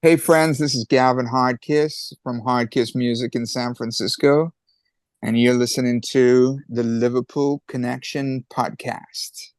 Hey friends, this is Gavin Hardkiss from Hardkiss Music in San Francisco, and you're listening to the Liverpool Connection Podcast.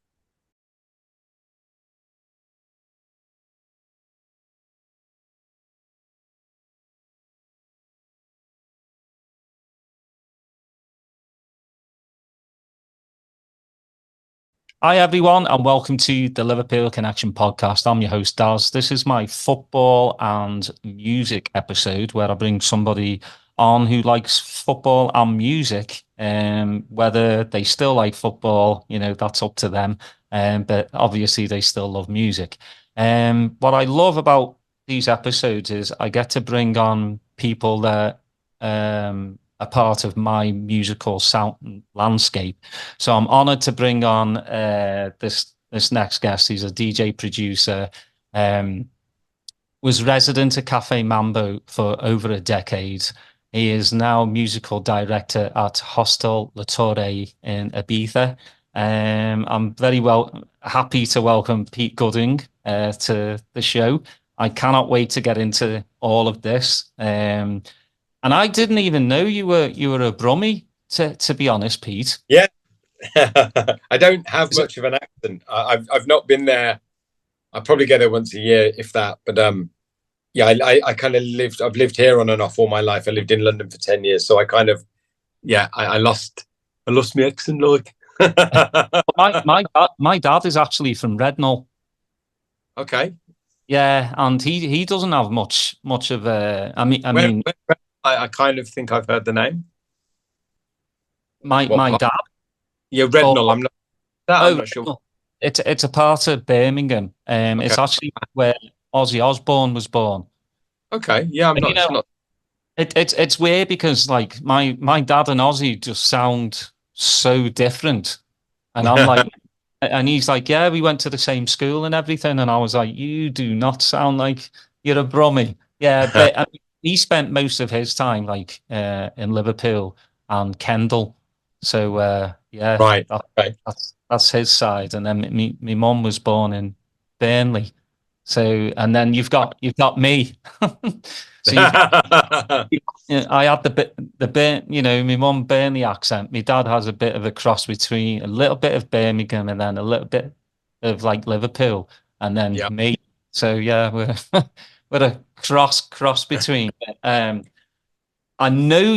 Hi, everyone, and welcome to the Liverpool Connection Podcast. I'm your host, Daz. This is my football and music episode where I bring somebody on who likes football and music. Whether they still like football, that's up to them. But obviously, they still love music. What I love about these episodes is I get to bring on people that a part of my musical sound landscape. So I'm honored to bring on this next guest. He's a DJ producer, was resident at Cafe Mambo for over a decade. He is now musical director at Hostel La Torre in Ibiza. I'm very happy to welcome Pete Gooding to the show. I cannot wait to get into all of this. And I didn't even know you were a Brummie, to be honest, Pete. Yeah, I don't have much of an accent. I've not been there. I probably get there once a year, if that. But yeah, I kind of lived. I've lived here on and off all my life. I lived in London for 10 years, so I kind of, I lost my accent. Like, my dad is actually from Rednall. Okay. Yeah, and he doesn't have much of a. I kind of think I've heard the name. My dad. Yeah, Rednall. I'm not sure. It's a part of Birmingham. Okay. It's actually where Ozzy Osbourne was born. Okay. Yeah, I'm not. It's weird because like my dad and Ozzy just sound so different, and I'm like, and he's like, yeah, we went to the same school and everything, and I was like, you do not sound like you're a Brummie. Yeah, but. He spent most of his time like in Liverpool and Kendal, so right. That's his side. And then my mum was born in Burnley, so and then you've got me. So I had my mum Burnley accent. My dad has a bit of a cross between a little bit of Birmingham and then a little bit of like Liverpool, and then me. So yeah, we're a cross between. I know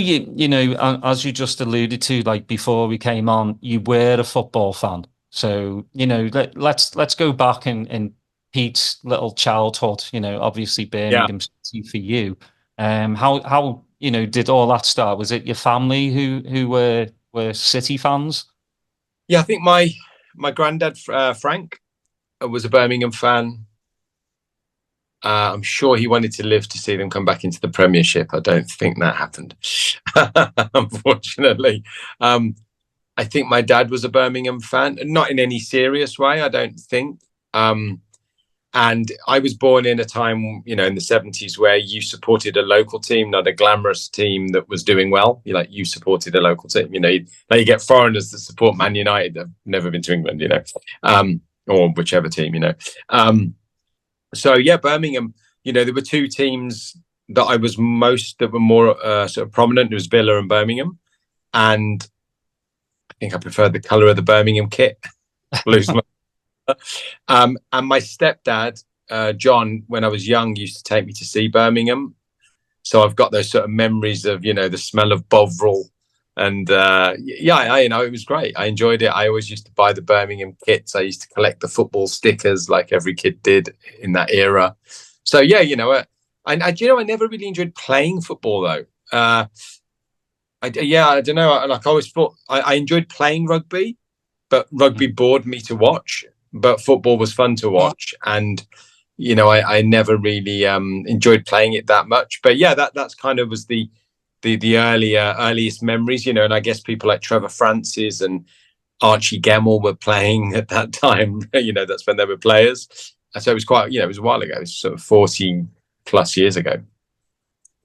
as you just alluded to, like before we came on, you were a football fan. So let's go back in Pete's little childhood. Obviously Birmingham City for you. How did all that start? Was it your family who were City fans? Yeah, I think my granddad Frank was a Birmingham fan. I'm sure he wanted to live to see them come back into the Premiership. I don't think that happened, unfortunately. I think my dad was a Birmingham fan, not in any serious way, I don't think. And I was born in a time, in the 70s where you supported a local team, not a glamorous team that was doing well. You supported a local team. Now you get foreigners that support Man United. I've never been to England, or whichever team, So yeah, Birmingham. There were two teams that were more sort of prominent. It was Villa and Birmingham, and I think I preferred the colour of the Birmingham kit, blues. And my stepdad, John, when I was young, used to take me to see Birmingham. So I've got those sort of memories of the smell of Bovril, and it was great. I enjoyed it. I always used to buy the Birmingham kits. I used to collect the football stickers like every kid did in that era. So yeah, I never really enjoyed playing football though. I don't know. Like I always thought I enjoyed playing rugby, but rugby bored me to watch. But football was fun to watch, and I never really enjoyed playing it that much. But yeah, that's kind of was the earliest memories, and I guess people like Trevor Francis and Archie Gemmell were playing at that time. That's when they were players. So it was quite, it was a while ago. It was sort of 40 plus years ago.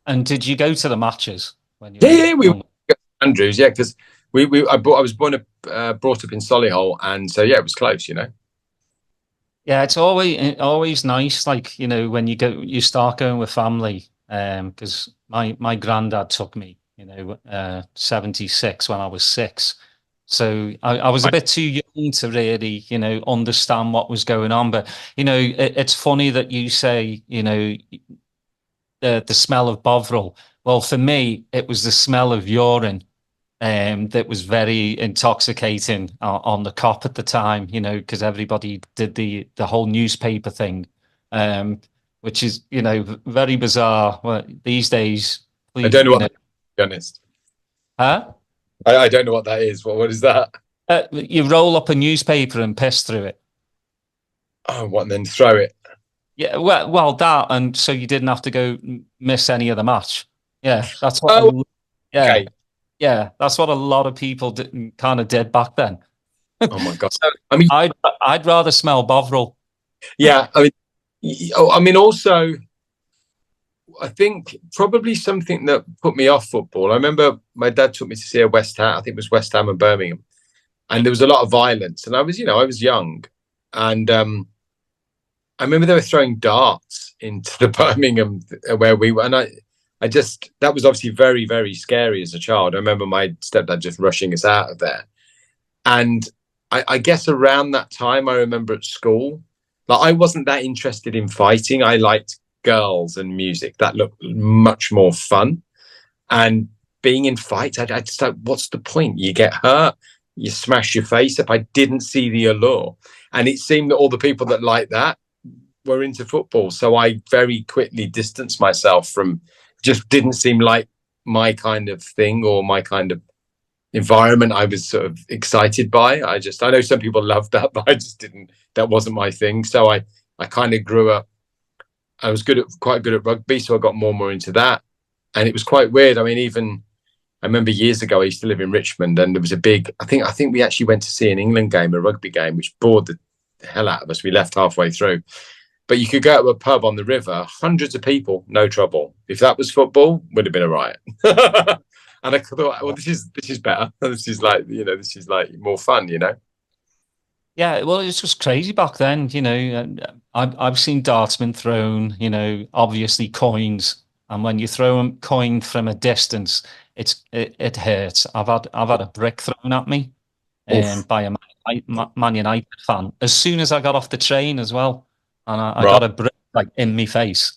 And did you go to the matches when you? Yeah, we went to Andrews. Yeah, because I was brought up in Solihull, and so yeah, it was close. Yeah, it's always nice, like, you know, when you start going with family, because my granddad took me, 76 when I was 6. So I was a bit too young to really, understand what was going on. But, it's funny that you say, the smell of Bovril. Well, for me, it was the smell of urine that was very intoxicating on the cop at the time, because everybody did the whole newspaper thing, which is, very bizarre. Well, these days, I don't know what that is, to be honest. Huh? I don't know what that is. What is that? You roll up a newspaper and piss through it. Oh, what, and then throw it? Yeah, well, that, and so you didn't have to go miss any of the match. Yeah, that's what. Okay. Yeah, that's what a lot of people kind of did back then. Oh my god! So, I mean, I'd rather smell Bovril. Yeah, I mean, also, I think probably something that put me off football. I remember my dad took me to see a West Ham. I think it was West Ham and Birmingham, and there was a lot of violence. And I was young, and I remember they were throwing darts into the Birmingham where we were, and I just, that was obviously very, very scary as a child. I remember my stepdad just rushing us out of there. And I guess around that time, I remember at school, like, I wasn't that interested in fighting. I liked girls and music. That looked much more fun. And being in fights, I just thought, what's the point? You get hurt, you smash your face up. I didn't see the allure. And it seemed that all the people that liked that were into football. So I very quickly distanced myself from, just didn't seem like my kind of thing or my kind of environment I was sort of excited by. I know some people love that, but I just didn't, that wasn't my thing. So I kind of grew up, I was quite good at rugby. So I got more and more into that. And it was quite weird. I mean, I remember years ago, I used to live in Richmond, and there was a big, I think we actually went to see an England game, a rugby game, which bored the hell out of us. We left halfway through. But you could go to a pub on the river, hundreds of people, no trouble. If that was football, would have been a riot. And I thought, well, this is better. This is like more fun, Yeah, well, it's just crazy back then, I've seen dartsmen thrown, obviously coins, and when you throw a coin from a distance, it hurts. I've had a brick thrown at me, by a Man United fan as soon as I got off the train as well. And I got a brick like in my face,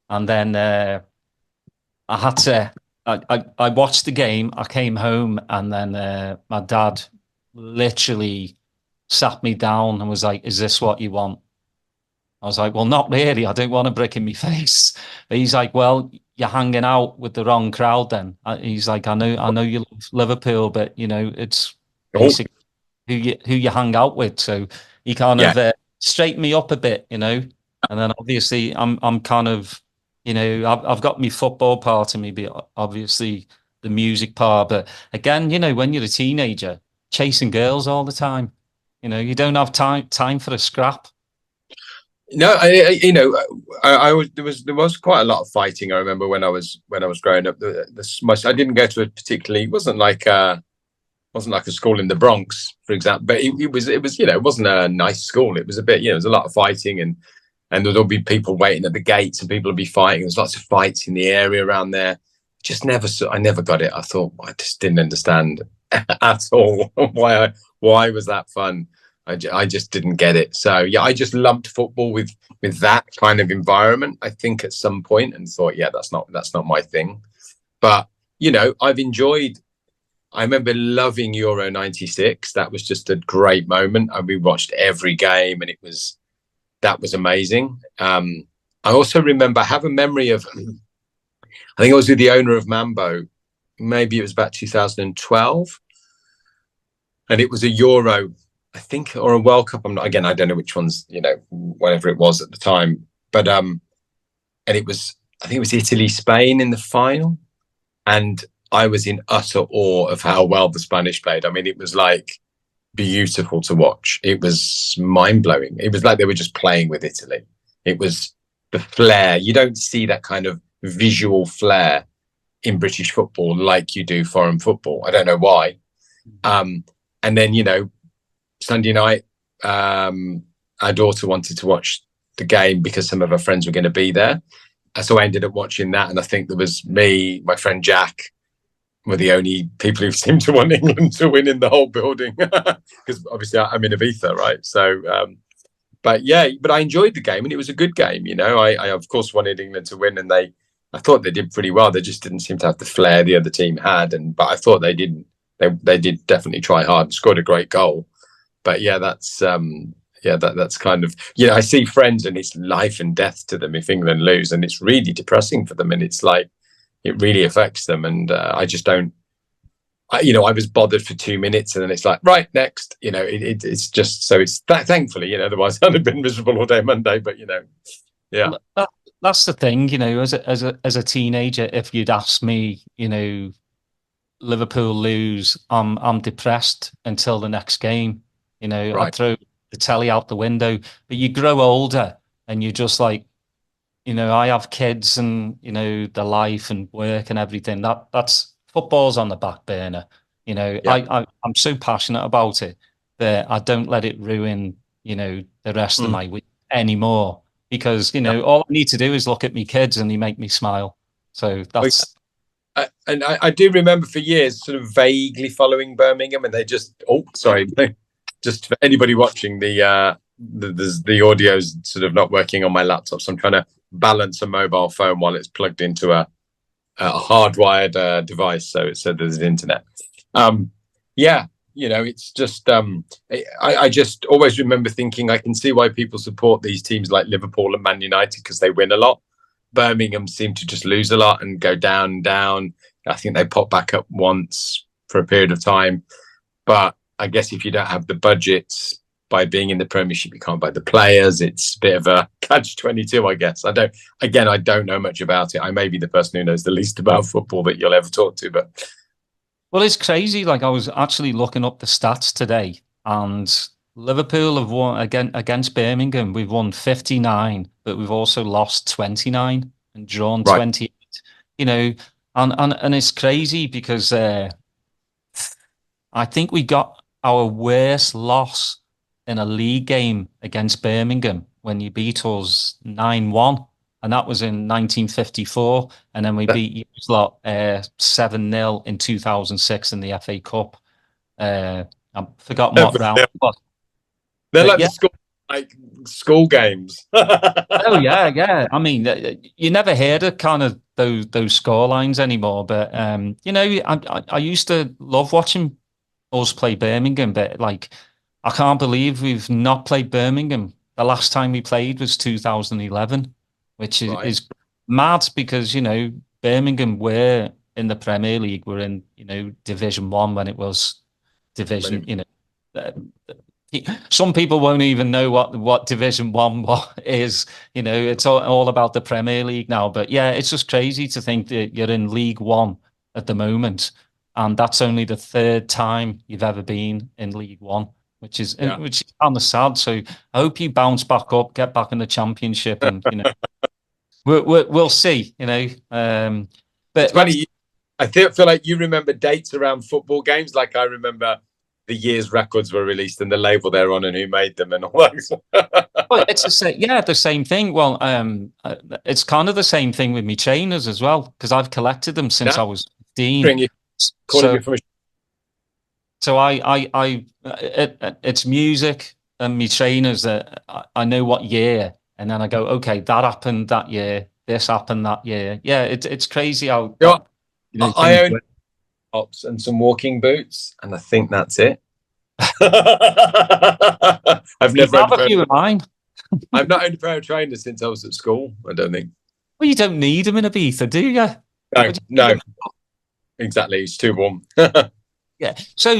and then I had to. I watched the game. I came home, and then my dad literally sat me down and was like, "Is this what you want?" I was like, "Well, not really. I don't want a brick in my face." But he's like, "Well, you're hanging out with the wrong crowd." Then he's like, "I know you love Liverpool, but it's basically who you hang out with." So he kind of straighten me up a bit, and then obviously I'm kind of, I've got my football part of me, but obviously the music part. But again, when you're a teenager, chasing girls all the time, you don't have time for a scrap. No, there was quite a lot of fighting. I remember when I was growing up. I didn't go to it wasn't like a school in the Bronx, for example, but it was it wasn't a nice school. It was a bit, there was a lot of fighting, and there'll be people waiting at the gates, and people will be fighting. There's lots of fights in the area around there. I never got it. I thought, I just didn't understand at all why was that fun. I just didn't get it. So yeah, I just lumped football with that kind of environment, I think, at some point, and thought, yeah, that's not my thing. But I've enjoyed. I remember loving Euro 96. That was just a great moment. We watched every game, and that was amazing. I also remember, I have a memory of, I think I was with the owner of Mambo. Maybe it was about 2012. And it was a Euro, I think, or a World Cup. I don't know which ones, whatever it was at the time. But, and I think it was Italy, Spain in the final. And I was in utter awe of how well the Spanish played. I mean, it was like beautiful to watch. It was mind blowing. It was like they were just playing with Italy. It was the flair. You don't see that kind of visual flair in British football like you do foreign football. I don't know why. And then, Sunday night, our daughter wanted to watch the game because some of her friends were going to be there. So I ended up watching that. And I think there was me, my friend Jack, were the only people who seemed to want England to win in the whole building. Because obviously I'm in Ibiza, right? So, but I enjoyed the game and it was a good game. You know, I of course wanted England to win, and I thought they did pretty well. They just didn't seem to have the flair the other team had. But I thought they did definitely try hard and scored a great goal. But that's kind of, I see friends and it's life and death to them if England lose, and it's really depressing for them, and it's like it really affects them. And I just don't. I was bothered for 2 minutes, and then it's like, right, next. It's just so it's thankfully, otherwise I'd have been miserable all day Monday. But yeah. That's the thing, as a teenager, if you'd asked me, Liverpool lose, I'm depressed until the next game. Right. I'd throw the telly out the window. But you grow older and you're just like, I have kids and, the life and work and everything. That's football's on the back burner. I'm so passionate about it that I don't let it ruin, the rest of my week anymore. Because, all I need to do is look at me kids and they make me smile. So that's... I do remember for years sort of vaguely following Birmingham, and they just... Oh, sorry. Just for anybody watching, the audio's sort of not working on my laptop. So I'm trying to balance a mobile phone while it's plugged into a hardwired device. So it said there's internet. It's just I just always remember thinking I can see why people support these teams like Liverpool and Man United because they win a lot. Birmingham seem to just lose a lot and go down and down. I think they pop back up once for a period of time. But I guess if you don't have the budgets by being in the Premiership, you can't buy the players. It's a bit of a catch-22, I guess. I don't know much about it. I may be the person who knows the least about football that you'll ever talk to, but... Well, it's crazy. Like I was actually looking up the stats today, and Liverpool have won against Birmingham. We've won 59, but we've also lost 29 and drawn 28. And it's crazy because I think we got our worst loss in a league game against Birmingham when you beat us 9-1. And that was in 1954. And then we beat you lot 7-0 in 2006 in the FA Cup. I've forgotten what round it was. They're like school games. Oh, yeah. I mean, you never heard of kind of those score lines anymore. But, I used to love watching us play Birmingham. But, I can't believe we've not played Birmingham. The last time we played was 2011. Which is mad because, Birmingham were in the Premier League, were in, Division 1 when it was Division, some people won't even know what Division 1 is, it's all about the Premier League now. But yeah, it's just crazy to think that you're in League 1 at the moment. And that's only the third time you've ever been in League 1. Which is kind of sad. So I hope you bounce back up, get back in the Championship, and we'll see. But it's funny. I feel like you remember dates around football games, like I remember the years records were released and the label they're on and who made them and all that. Well, it's the same thing. Well, it's kind of the same thing with me trainers as well because I've collected them since I was 15. So it's music and me trainers that I know what year, and then I go, okay, that happened that year, this happened that year. Yeah, it's crazy how. I own tops and some walking boots, and I think that's it. I've never owned a few of mine. I've not owned a pair of trainers since I was at school. I don't think. Well, you don't need them in Ibiza, do you? No, exactly. It's too warm. Yeah. So,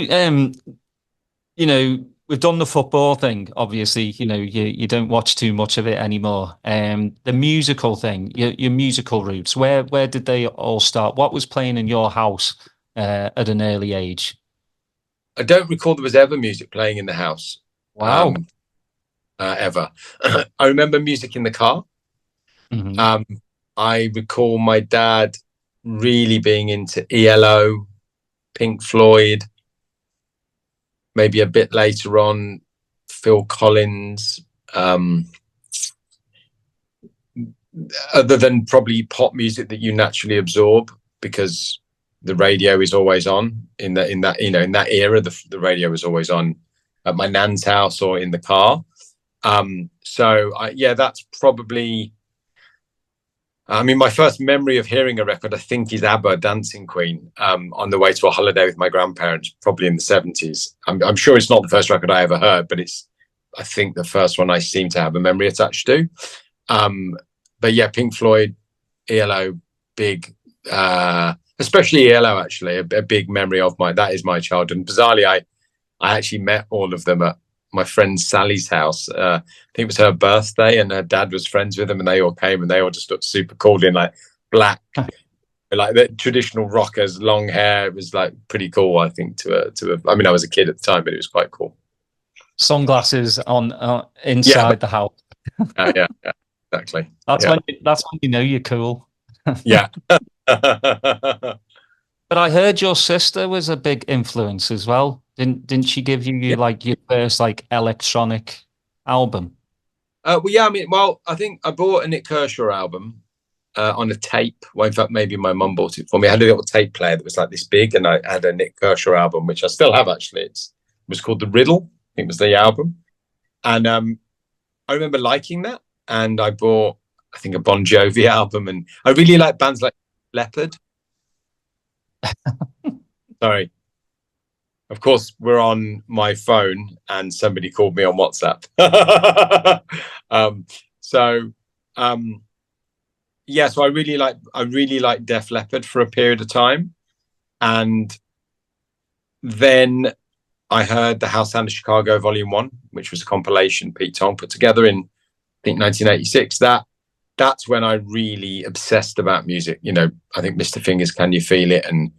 we've done the football thing. Obviously, you don't watch too much of it anymore. The musical thing, your musical roots, where did they all start? What was playing in your house at an early age? I don't recall there was ever music playing in the house. Wow. Ever. I remember music in the car. Mm-hmm. I recall my dad really being into ELO, Pink Floyd, maybe a bit later on, Phil Collins, other than probably pop music that you naturally absorb, because the radio is always on in that era. The radio was always on at my nan's house or in the car. That's probably, I mean, my first memory of hearing a record, I think, is ABBA, Dancing Queen, on the way to a holiday with my grandparents, probably in the 70s. I'm sure it's not the first record I ever heard, but it's, I think, the first one I seem to have a memory attached to. But yeah, Pink Floyd, ELO, big, especially ELO, actually, a big memory of that is my childhood. And bizarrely, I actually met all of them at my friend Sally's house. I think it was her birthday, and her dad was friends with them, and they all came, and they all just looked super cool in like black, like the traditional rockers, long hair. It was like pretty cool, I think. I mean, I was a kid at the time, but it was quite cool. Sunglasses on inside the house. Yeah, exactly. That's when you know you're cool. Yeah. But I heard your sister was a big influence as well. Didn't she give you like your first like electronic album? I think I bought a Nik Kershaw album on a tape. Well, in fact, maybe my mum bought it for me. I had a little tape player that was like this big, and I had a Nik Kershaw album, which I still have actually. It was called The Riddle, I think was the album. And I remember liking that. And I bought, I think, a Bon Jovi album, and I really like bands like Leopard. Sorry. Of course, we're on my phone and somebody called me on WhatsApp. So I really like Def Leppard for a period of time. And then I heard the House Sound of Chicago Volume 1, which was a compilation Pete Tong put together in, I think, 1986. That's when I really obsessed about music. You know, I think Mr. Fingers, Can You Feel It? And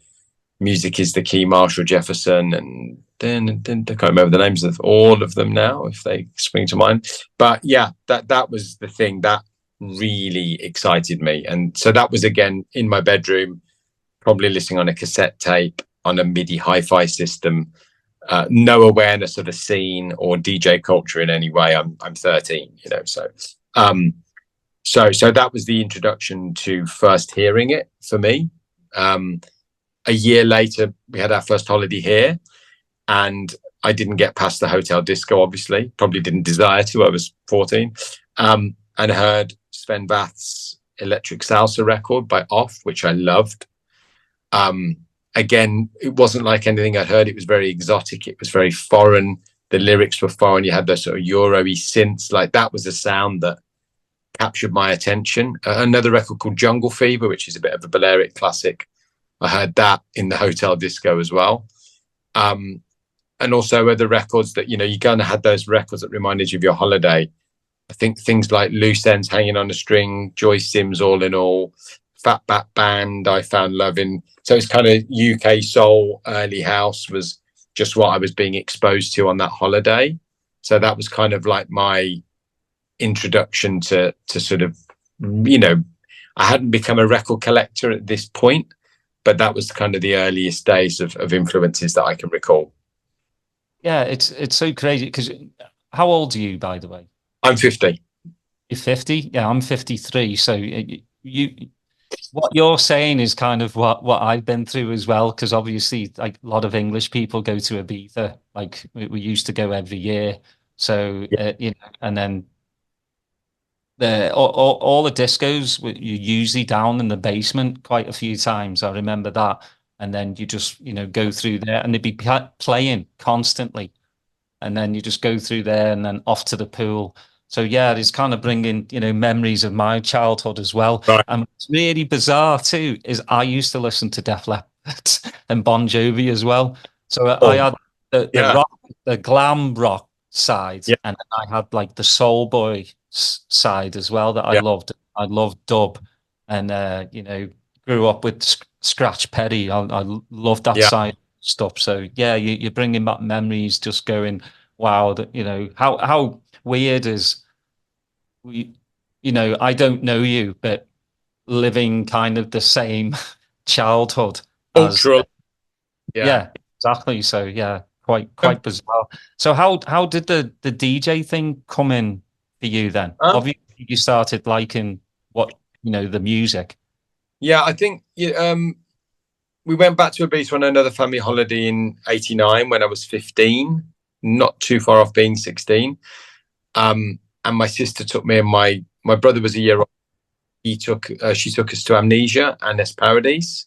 Music is the Key, Marshall Jefferson, and then I can't remember the names of all of them now, if they spring to mind. But yeah, that was the thing that really excited me. And so that was, again, in my bedroom, probably listening on a cassette tape on a MIDI hi-fi system. No awareness of the scene or DJ culture in any way. I'm 13, you know, so that was the introduction to first hearing it for me. A year later, we had our first holiday here, and I didn't get past the hotel disco, obviously. Probably didn't desire to. I was 14. And heard Sven Bath's Electric Salsa record by Off, which I loved. Again, it wasn't like anything I'd heard. It was very exotic. It was very foreign. The lyrics were foreign. You had those sort of Euro-y synths. Like, that was a sound that captured my attention. Another record called Jungle Fever, which is a bit of a Balearic classic. I heard that in the hotel disco as well. And also other records that, you know, you kind of had those records that reminded you of your holiday. I think things like Loose Ends, Hanging on a String, Joyce Sims, All in All, Fatback Band, I Found Love in. So it's kind of UK soul, early house was just what I was being exposed to on that holiday. So that was kind of like my introduction to sort of, you know, I hadn't become a record collector at this point, but that was kind of the earliest days of influences that I can recall. Yeah, it's so crazy because how old are you, by the way? I'm 50. You're 50? Yeah, I'm 53. So what you're saying is kind of what I've been through as well, because obviously, like, a lot of English people go to Ibiza. Like, we used to go every year. So, you know, and then all the discos were usually down in the basement quite a few times. I remember that. And then you just, you know, go through there and they'd be playing constantly. And then you just go through there and then off to the pool. So yeah, it's kind of bringing, you know, memories of my childhood as well. Right. And what's really bizarre too is I used to listen to Def Leppard and Bon Jovi as well. So I had the glam rock side, and then I had like the soul boy side as well that I loved. I loved dub, and you know, grew up with Scratch Perry. I loved that side of stuff. So yeah, you're bringing back memories, just going, wow, that, you know, how weird is we, you know, I don't know you, but living kind of the same childhood. Cultural. Yeah, exactly. So yeah, quite bizarre. So how did the DJ thing come in for you then? Obviously, you started liking the music. Yeah, I think we went back to Ibiza on another family holiday in '89 when I was 15, not too far off being 16. And my sister took me, and my brother was a year old. She took us to Amnesia and Paradise,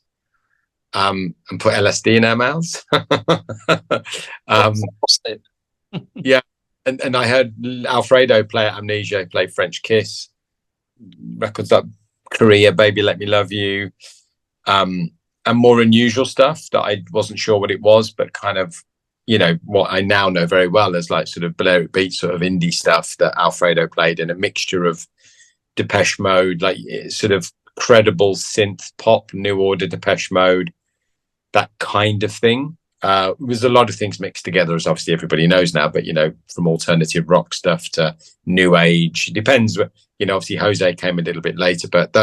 and put LSD in our mouths. Yeah, and I heard Alfredo play at Amnesia, play French Kiss, records like Korea, Baby Let Me Love You, and more unusual stuff that I wasn't sure what it was, but kind of, what I now know very well as like sort of Balearic Beat, sort of indie stuff that Alfredo played in a mixture of Depeche Mode, like sort of credible synth pop, New Order, Depeche Mode, that kind of thing. It was a lot of things mixed together, as obviously everybody knows now, but from alternative rock stuff to new age, it depends. Obviously Jose came a little bit later, but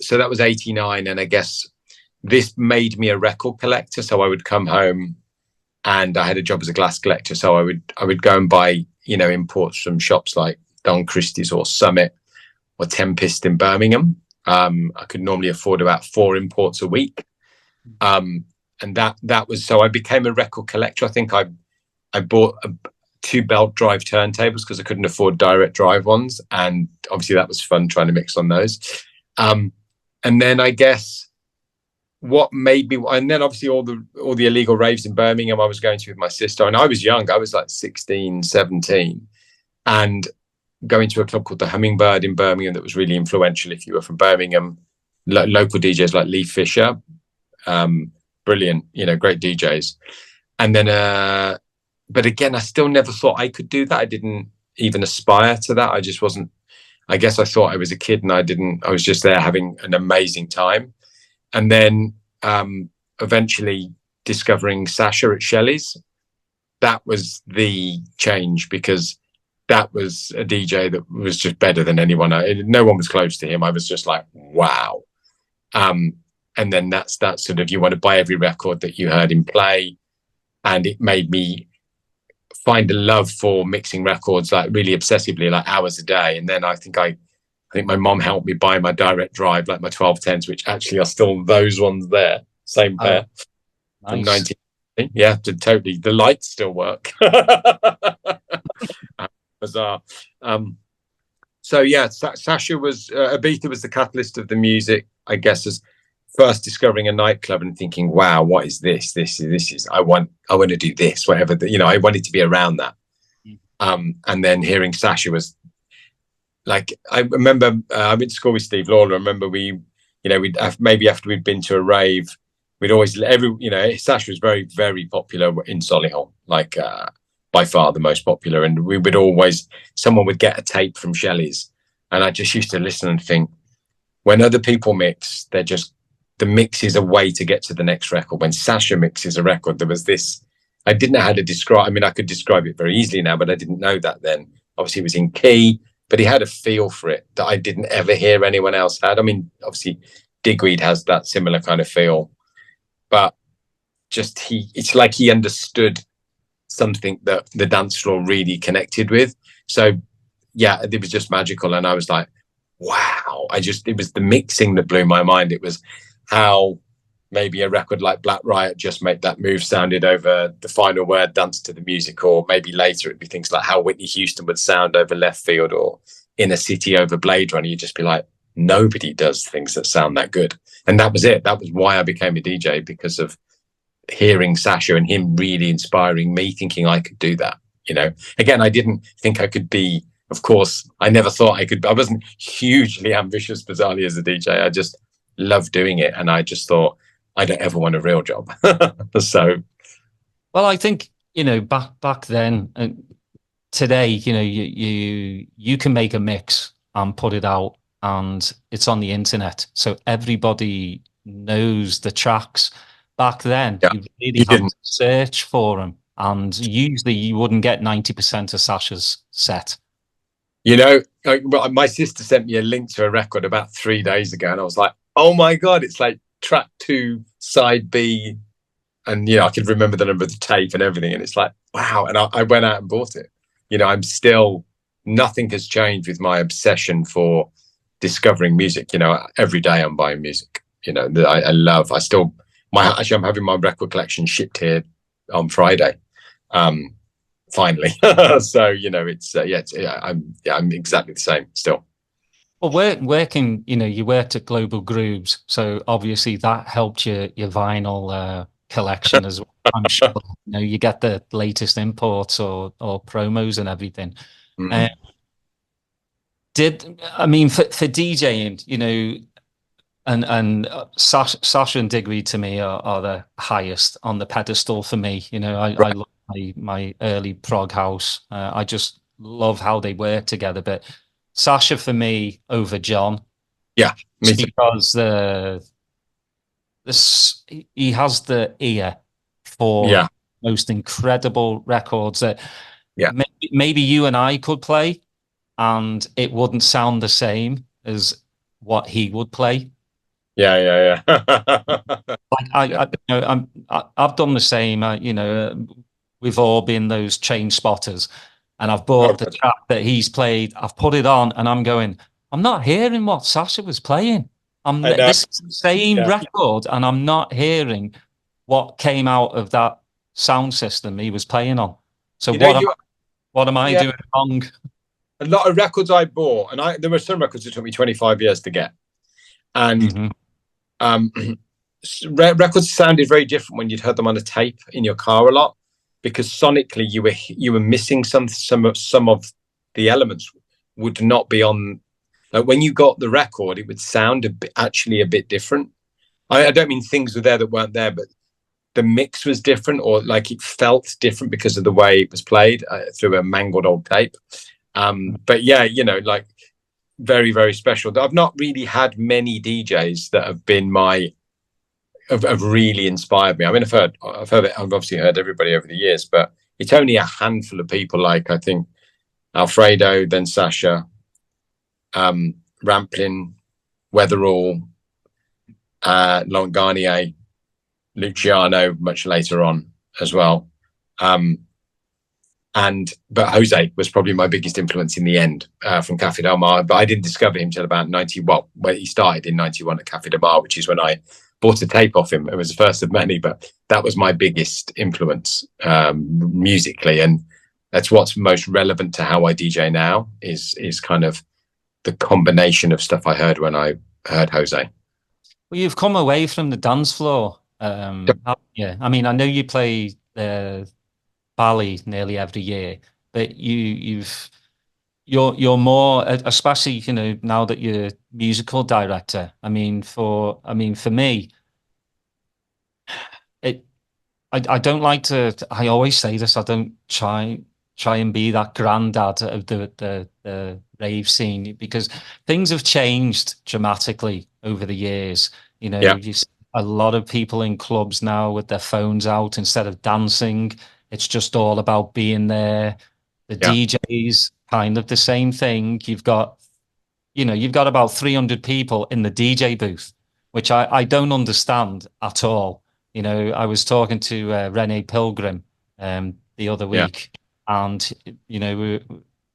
so that was '89, and I guess this made me a record collector. So I would come home, and I had a job as a glass collector, so I would go and buy imports from shops like Don Christie's or Summit or Tempest in Birmingham. I could normally afford about 4 imports a week. And that was, so I became a record collector. I think I bought 2 belt drive turntables because I couldn't afford direct drive ones. And obviously that was fun trying to mix on those. And then I guess what made me, and then obviously all the illegal raves in Birmingham I was going to with my sister, and I was young. I was like 16, 17, and going to a club called the Hummingbird in Birmingham that was really influential if you were from Birmingham. Local DJs like Lee Fisher, brilliant, great DJs. And then, but again, I still never thought I could do that. I didn't even aspire to that. I just wasn't, I guess I thought I was a kid, and I was just there having an amazing time. And then eventually discovering Sasha at Shelley's, that was the change, because that was a DJ that was just better than anyone. No one was close to him. I was just like, wow. And then that's that sort of, you want to buy every record that you heard him play. And it made me find a love for mixing records, like really obsessively, like hours a day. And then I think my mom helped me buy my direct drive, like my 1210s, which actually are still those ones there. Same pair. Nice. From 19. Yeah, totally. The lights still work. Bizarre. So yeah, Sasha was, Ibiza was the catalyst of the music, I guess, as first discovering a nightclub and thinking, wow, what is this? This is, I want to do this, whatever, I wanted to be around that. And then hearing Sasha was like, I remember, I went to school with Steve Lawler. I remember we'd maybe after we'd been to a rave, we'd always, Sasha was very, very popular in Solihull, like, by far the most popular. And we would always, someone would get a tape from Shelley's, and I just used to listen and think, when other people mix, the mix is a way to get to the next record. When Sasha mixes a record, there was this, I didn't know how to describe, I mean, I could describe it very easily now, but I didn't know that then. Obviously it was in key, but he had a feel for it that I didn't ever hear anyone else had. I mean, obviously Digweed has that similar kind of feel, but just it's like he understood something that the dance floor really connected with. So yeah, it was just magical. And I was like, wow, it was the mixing that blew my mind. It was how maybe a record like Black Riot, Just Make That Move, sounded over The Final Word, Dance to the Music, or maybe later it'd be things like how Whitney Houston would sound over Left Field, or Inner City over Blade Runner. You'd just be like, nobody does things that sound that good. And that was it. That was why I became a DJ, because of hearing Sasha and him really inspiring me, thinking I could do that. Again, I didn't think I could be, of course, I never thought I could. I wasn't hugely ambitious, bizarrely, as a DJ. I just loved doing it. And I just thought, I don't ever want a real job. So. Well, I think, back then, today, you can make a mix and put it out, and it's on the internet. So everybody knows the tracks. Back then, you really had to search for them, and usually you wouldn't get 90% of Sasha's set. My sister sent me a link to a record about 3 days ago, and I was like, oh my God, it's like track 2, side B. And, I could remember the number of the tape and everything. And it's like, wow. And I went out and bought it. I'm still nothing has changed with my obsession for discovering music. You know, every day I'm buying music. You know, that actually I'm having my record collection shipped here on Friday. Finally. So, you know, I'm exactly the same still. Well, working, you know, you worked at Global Grooves, so obviously that helped your vinyl collection as well. I'm sure, you know, you get the latest imports or promos and everything. Mm. For DJing, you know, and Sasha and Digweed to me are the highest on the pedestal for me. You know, I love my early prog house. I just love how they work together. But Sasha for me over John. Yeah, me too. Because he has the ear for most incredible records that maybe you and I could play, and it wouldn't sound the same as what he would play. Yeah. Like I've done the same. You know, we've all been those chain spotters, and I've bought the track that he's played. I've put it on, and I'm going, I'm not hearing what Sasha was playing. This is the same record, and I'm not hearing what came out of that sound system he was playing on. So what am I doing wrong? A lot of records I bought, and there were some records that took me 25 years to get, and records sounded very different when you'd heard them on a tape in your car a lot, because sonically you were missing some of the elements would not be on. Like when you got the record, it would sound a bit different. I don't mean things were there that weren't there, but the mix was different, or like it felt different because of the way it was played through a mangled old tape. But yeah, you know, like very, very special. I've not really had many DJs that have been have really inspired me. I mean, I've obviously heard everybody over the years, but it's only a handful of people. Like I think Alfredo, then Sasha, Ramplin, Weatherall, Laurent Garnier, Luciano much later on as well. But Jose was probably my biggest influence in the end from Cafe Del Mar. But I didn't discover him till about 91. Well, he started in 91 at Cafe Del Mar, which is when I bought a tape off him. It was the first of many, but that was my biggest influence musically. And that's what's most relevant to how I DJ now is kind of the combination of stuff I heard when I heard Jose. Well, you've come away from the dance floor. Yeah. I mean, I know you play Bali nearly every year, but you're more, especially, you know, now that you're musical director. I mean, for me, I don't like to. I always say this. I don't try and be that granddad of the rave scene, because things have changed dramatically over the years. You know, you see a lot of people in clubs now with their phones out instead of dancing. It's just all about being there. The DJs, kind of the same thing. You've got about 300 people in the DJ booth, which I don't understand at all. You know, I was talking to Renee Pilgrim the other week, and, you know,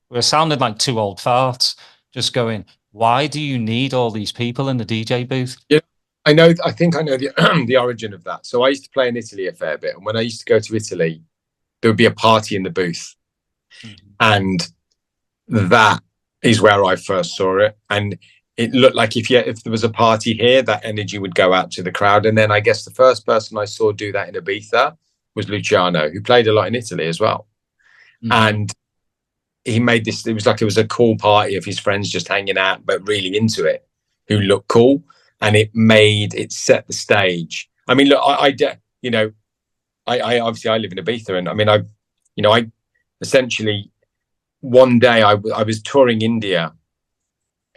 we're sounding like two old farts, just going, why do you need all these people in the DJ booth? Yeah, I think I know the origin of that. So I used to play in Italy a fair bit, and when I used to go to Italy, there would be a party in the booth. And that is where I first saw it. And it looked like if there was a party here, that energy would go out to the crowd. And then I guess the first person I saw do that in Ibiza was Luciano, who played a lot in Italy as well. And he made this, it was a cool party of his friends just hanging out, but really into it, who looked cool. And it set the stage. I mean, look, I obviously I live in Ibiza, and I mean, I essentially one day I was touring India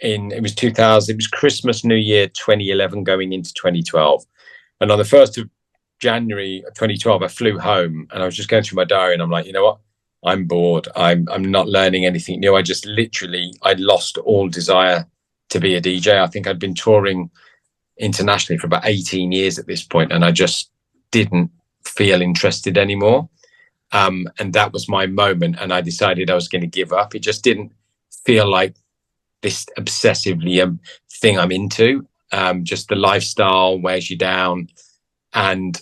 it was 2000, it was Christmas, New Year, 2011 going into 2012. And on the 1st of January 2012, I flew home, and I was just going through my diary, and I'm like, you know what? I'm bored. I'm not learning anything new. I lost all desire to be a DJ. I think I'd been touring internationally for about 18 years at this point, and I just didn't feel interested anymore. And that was my moment, and I decided I was going to give up. It just didn't, feel like this obsessively thing I'm into. Just the lifestyle wears you down. And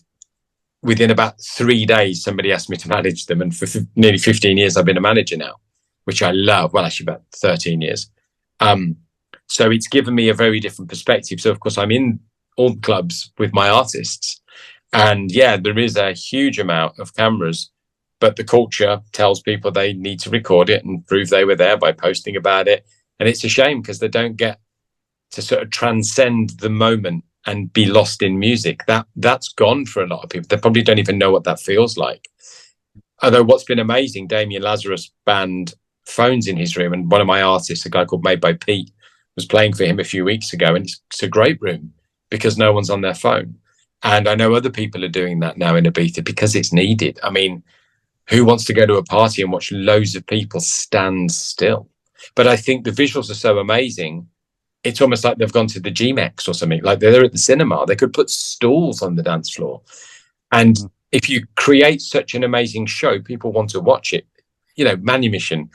within about 3 days, somebody asked me to manage them. And for nearly 15 years, I've been a manager now, which I love. Well, actually about 13 years. So it's given me a very different perspective. So, of course, I'm in all the clubs with my artists. And yeah, there is a huge amount of cameras, but the culture tells people they need to record it and prove they were there by posting about it. And it's a shame because they don't get to sort of transcend the moment and be lost in music. That's gone for a lot of people. They probably don't even know what that feels like. Although what's been amazing, Damien Lazarus banned phones in his room, and one of my artists, a guy called Made by Pete, was playing for him a few weeks ago, and it's a great room because no one's on their phone. And I know other people are doing that now in Ibiza because it's needed. I mean, who wants to go to a party and watch loads of people stand still? But I think the visuals are so amazing. It's almost like they've gone to the GMX or something, like they're at the cinema. They could put stools on the dance floor. And if you create such an amazing show, people want to watch it. You know, Manumission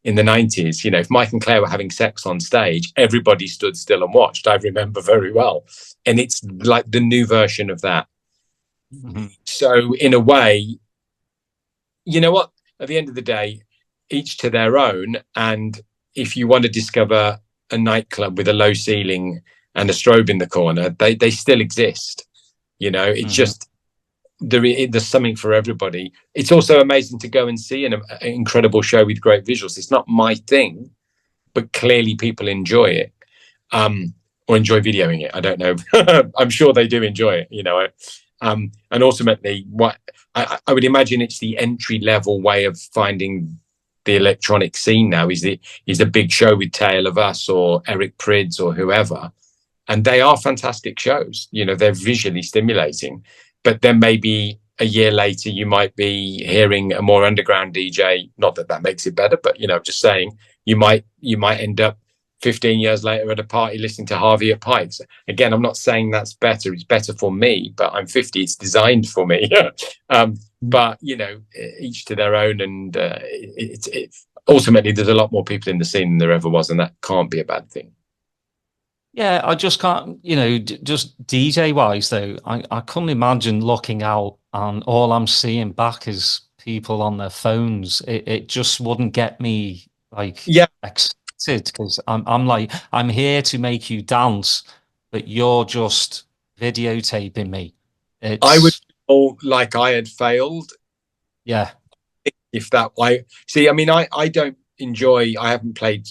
in the 90s, you know, if Mike and Claire were having sex on stage, everybody stood still and watched. I remember very well. And it's like the new version of that. Mm-hmm. So in a way, you know what, at the end of the day, each to their own. And if you want to discover a nightclub with a low ceiling and a strobe in the corner, they still exist. You know, it's just, there's something for everybody. It's also amazing to go and see an incredible show with great visuals. It's not my thing, but clearly people enjoy it, or enjoy videoing it. I don't know. I'm sure they do enjoy it, you know. And ultimately, what I would imagine it's the entry level way of finding the electronic scene now is a big show with Tale of Us or Eric Prydz or whoever. And they are fantastic shows. You know, they're visually stimulating. But then maybe a year later, you might be hearing a more underground DJ. Not that that makes it better, but, you know, just saying you might end up 15 years later at a party listening to Harvey at Pikes. Again, I'm not saying that's better. It's better for me, but I'm 50. It's designed for me. But, you know, each to their own. And ultimately, there's a lot more people in the scene than there ever was. And that can't be a bad thing. Yeah, I just can't, you know, just DJ wise though, I couldn't imagine looking out and all I'm seeing back is people on their phones. It just wouldn't get me excited because I'm like, I'm here to make you dance, but you're just videotaping me. I would feel like I had failed. Yeah. If that way, see, I mean, I don't enjoy, I haven't played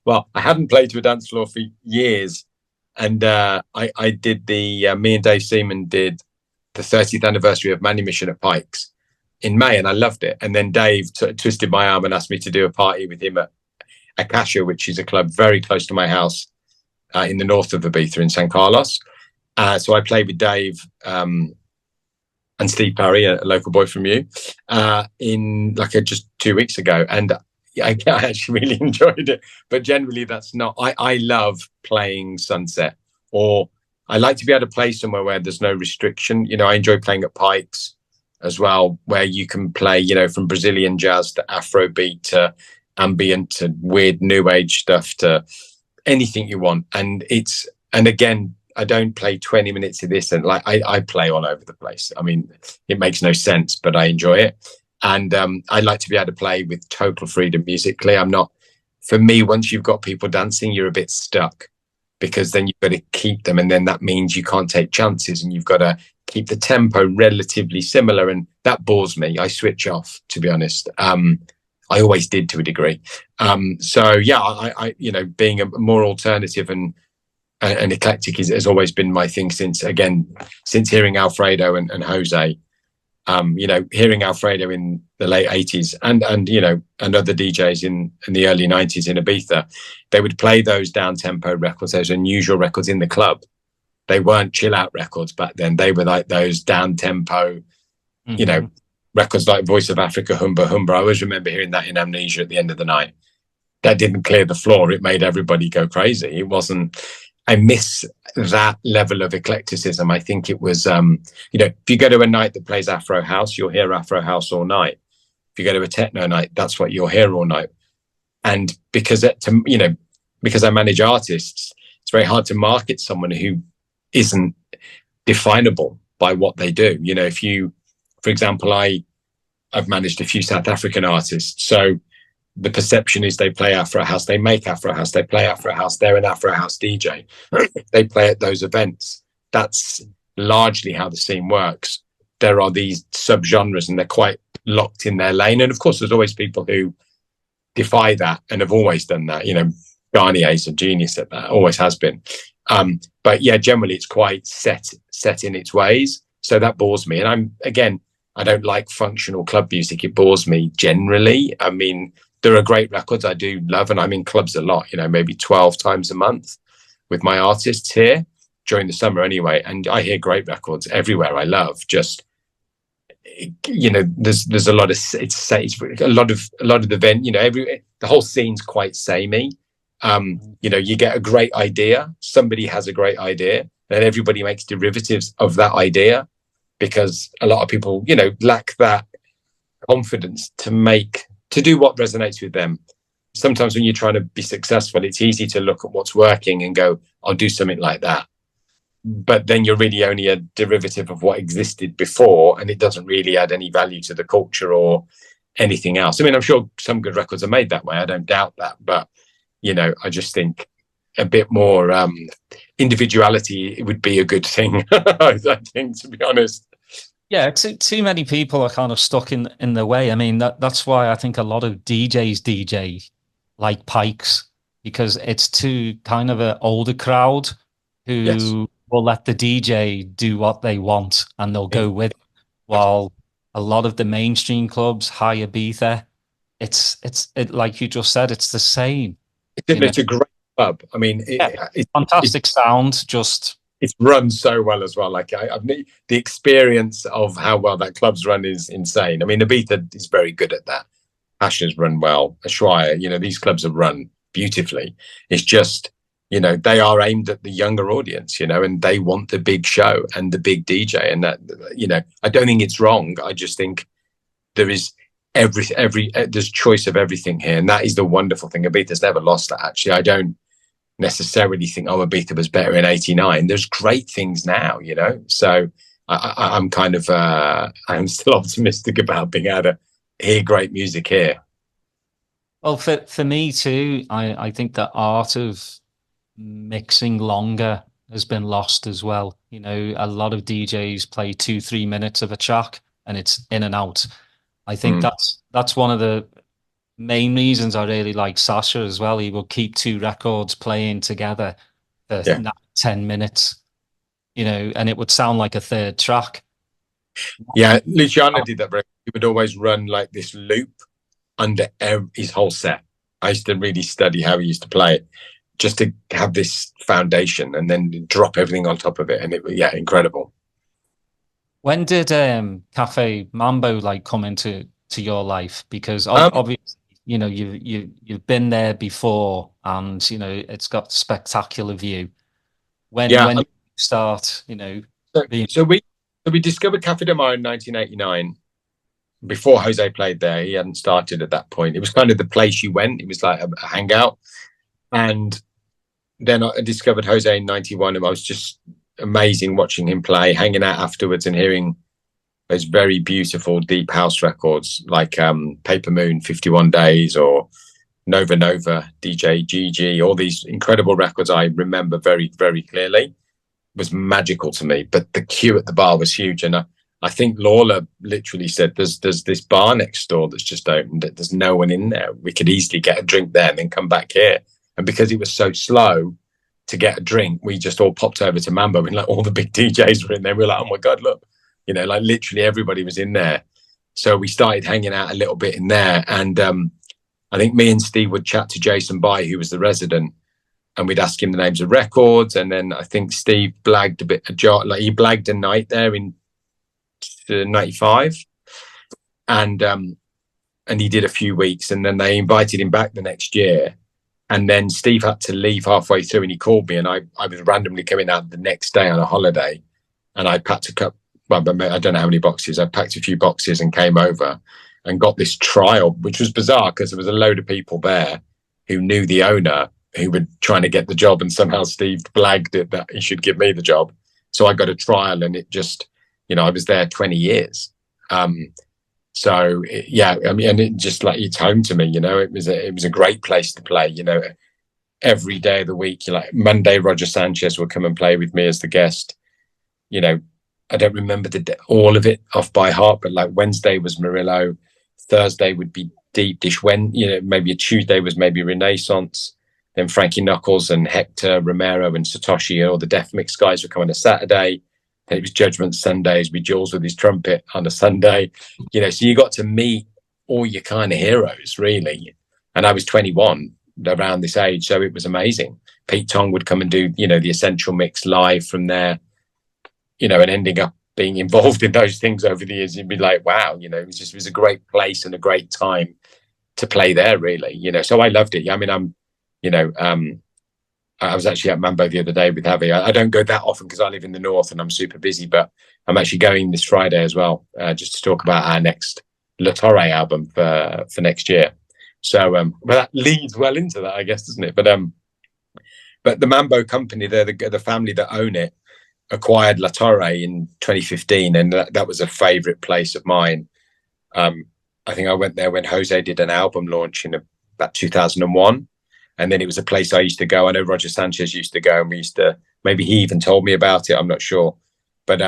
well, I haven't played to a dance floor for years, and I did me and Dave Seaman did the 30th anniversary of Manumission at Pikes in May, and I loved it. And then Dave twisted my arm and asked me to do a party with him at Acacia, which is a club very close to my house in the north of Ibiza in San Carlos. So I played with Dave and Steve Parry, a local boy from you, in just 2 weeks ago, and I actually really enjoyed it. But generally, that's not. I love playing Sunset, or I like to be able to play somewhere where there's no restriction. You know, I enjoy playing at Pikes as well, where you can play, you know, from Brazilian jazz to Afrobeat to ambient to weird new age stuff to anything you want. And again, I don't play 20 minutes of this and I play all over the place. I mean, it makes no sense, but I enjoy it. And I like to be able to play with total freedom musically. For me, once you've got people dancing, you're a bit stuck because then you've got to keep them. And then that means you can't take chances and you've got to keep the tempo relatively similar. And that bores me. I switch off, to be honest. I always did to a degree. So yeah, I you know, being a more alternative and eclectic has always been my thing since hearing Alfredo and Jose. You know, hearing Alfredo in the late 80s and you know, and other DJs in the early 90s in Ibiza, they would play those down tempo records, those unusual records in the club. They weren't chill out records back then. They were like those down tempo, you know, records like Voice of Africa, Humba Humba. I always remember hearing that in Amnesia at the end of the night. That didn't clear the floor. It made everybody go crazy. It wasn't. I miss that level of eclecticism. I think it was, you know, if you go to a night that plays Afro House, you'll hear Afro House all night. If you go to a techno night, that's what you'll hear all night. And because because I manage artists, it's very hard to market someone who isn't definable by what they do. If you, for example, I've managed a few South African artists, so the perception is they play Afro House, they make Afro House, they play Afro House, they're an Afro House DJ. They play at those events. That's largely how the scene works. There are these subgenres and they're quite locked in their lane. And of course, there's always people who defy that and have always done that. Garnier's a genius at that, always has been. But yeah, generally it's quite set in its ways. So that bores me. And I don't like functional club music. It bores me generally. I mean, there are great records I do love, and I'm in clubs a lot, maybe 12 times a month with my artists here during the summer anyway. And I hear great records everywhere. I love just, there's a lot of, it's a lot of the the whole scene's quite samey. You get a great idea. Somebody has a great idea, and everybody makes derivatives of that idea because a lot of people, lack that confidence to do what resonates with them. Sometimes when you're trying to be successful, it's easy to look at what's working and go, I'll do something like that. But then you're really only a derivative of what existed before, and it doesn't really add any value to the culture or anything else. I mean, I'm sure some good records are made that way. I don't doubt that. But, I just think a bit more individuality would be a good thing, I think, to be honest. Yeah, too many people are kind of stuck in the way. I mean, that's why I think a lot of DJs DJ like Pikes, because it's to kind of an older crowd who will let the DJ do what they want and they'll go with it. While a lot of the mainstream clubs, high Ibiza, it's like you just said, it's the same. It's a great club. I mean, it's fantastic sound. It's run so well as well. Like the experience of how well that club's run is insane. I mean, Ibiza is very good at that. Pasha's run well. Ushuaia, these clubs are run beautifully. It's just, they are aimed at the younger audience, and they want the big show and the big DJ. And that, I don't think it's wrong. I just think there is there's choice of everything here. And that is the wonderful thing. Ibiza's never lost that, actually. I don't necessarily think, Ibiza was better in '89. There's great things now, so I'm kind of I'm still optimistic about being able to hear great music here. Well, for me too, I think the art of mixing longer has been lost as well. A lot of DJs play 2-3 minutes of a track and it's in and out. I think that's one of the main reasons I really like Sasha as well. He will keep 2 records playing together for 10 minutes, and it would sound like a third track. Yeah, Luciano did that. He would always run like this loop under his whole set. I used to really study how he used to play it, just to have this foundation and then drop everything on top of it. And incredible. When did Cafe Mambo come into your life? Because obviously, you've been there before, and it's got spectacular view. When did you start? So we discovered Cafe de Mar in 1989. Before Jose played there, he hadn't started at that point. It was kind of the place you went. It was like a hangout. And then I discovered Jose in 91, and I was just amazing watching him play, hanging out afterwards and hearing those very beautiful deep house records like Paper Moon, 51 Days, or Nova Nova, DJ GG, all these incredible records I remember very, very clearly. It was magical to me. But the queue at the bar was huge. And I think Lawler literally said, there's this bar next door that's just opened. There's no one in there. We could easily get a drink there and then come back here. And because it was so slow to get a drink, we just all popped over to Mambo, and all the big DJs were in there. We were like, oh my God, look, literally everybody was in there. So we started hanging out a little bit in there. And I think me and Steve would chat to Jason Bai, who was the resident, and we'd ask him the names of records. And then I think Steve blagged he blagged a night there in 95. And he did a few weeks, and then they invited him back the next year. And then Steve had to leave halfway through, and he called me, and I was randomly coming out the next day on a holiday, and I packed I don't know how many boxes. I packed a few boxes and came over and got this trial, which was bizarre because there was a load of people there. who knew the owner, who were trying to get the job, and somehow Steve blagged it that he should give me the job. So I got a trial, and it just, I was there 20 years. So yeah, I mean, and it just like, it's home to me, it was a great place to play, every day of the week. Like Monday, Roger Sanchez would come and play with me as the guest. I don't remember all of it off by heart, but like Wednesday was Murillo, Thursday would be Deep Dish, when maybe a Tuesday was maybe Renaissance, then Frankie Knuckles and Hector Romero and Satoshi, all the Def Mix guys would come on a Saturday. Then it was Judgment Sundays with Jules with his trumpet on a Sunday, so you got to meet all your kind of heroes, really. And I was 21 around this age, so it was amazing. Pete Tong would come and do, the Essential Mix live from there, and ending up being involved in those things over the years. You'd be like, wow, it was a great place and a great time to play there, really, so I loved it. I mean, I was actually at Mambo the other day with Javi. I don't go that often because I live in the north and I'm super busy, but I'm actually going this Friday as well, just to talk about our next La Torre album for next year. So, well, that leads well into that, I guess, doesn't it? But the Mambo company, the family that own it, acquired La Torre in 2015, and that was a favorite place of mine. I think I went there when Jose did an album launch in about 2001. And then it was a place I used to go. I know Roger Sanchez used to go, and we used to, maybe he even told me about it, I'm not sure. But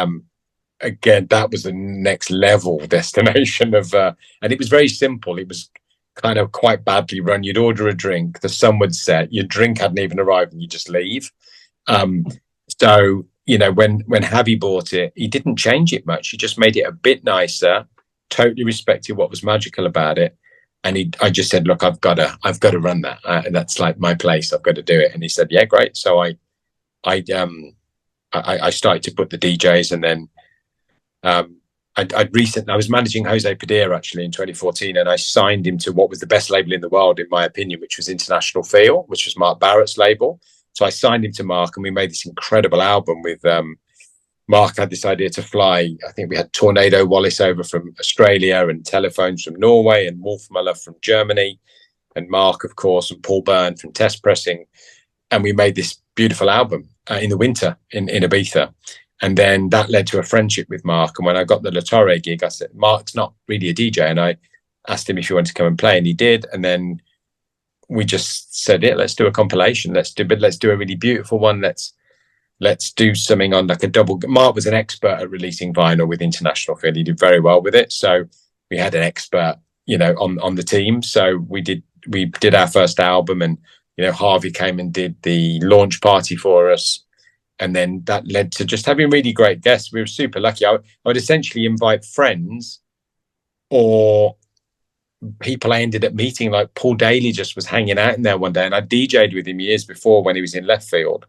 again, that was the next level destination of, and it was very simple. It was kind of quite badly run. You'd order a drink, the sun would set, your drink hadn't even arrived, and you just leave. So, when Javi bought it, he didn't change it much. He just made it a bit nicer, totally respected what was magical about it. And I just said, look, I've got to run that. That's like my place. I've got to do it. And he said, yeah, great. So I started to put the DJs, and then I was managing Jose Padilla actually in 2014, and I signed him to what was the best label in the world, in my opinion, which was International Feel, which was Mark Barrett's label. So I signed him to Mark, and we made this incredible album with Mark had this idea to fly. I think we had Tornado Wallace over from Australia, and Telephones from Norway, and Wolfmuller from Germany, and Mark, of course, and Paul Byrne from Test Pressing. And we made this beautiful album in the winter in Ibiza. And then that led to a friendship with Mark. And when I got the La Torre gig, I said, Mark's not really a DJ. And I asked him if he wanted to come and play, and he did. And then we just said, yeah, let's do a compilation. Let's do a really beautiful one. Let's do something on like a double. Mark was an expert at releasing vinyl with International Feel. He did very well with it. So we had an expert, on the team. So we did our first album, and, Harvey came and did the launch party for us. And then that led to just having really great guests. We were super lucky. I would essentially invite friends or people I ended up meeting. Like Paul Daly just was hanging out in there one day, and I DJ'd with him years before when he was in Left Field.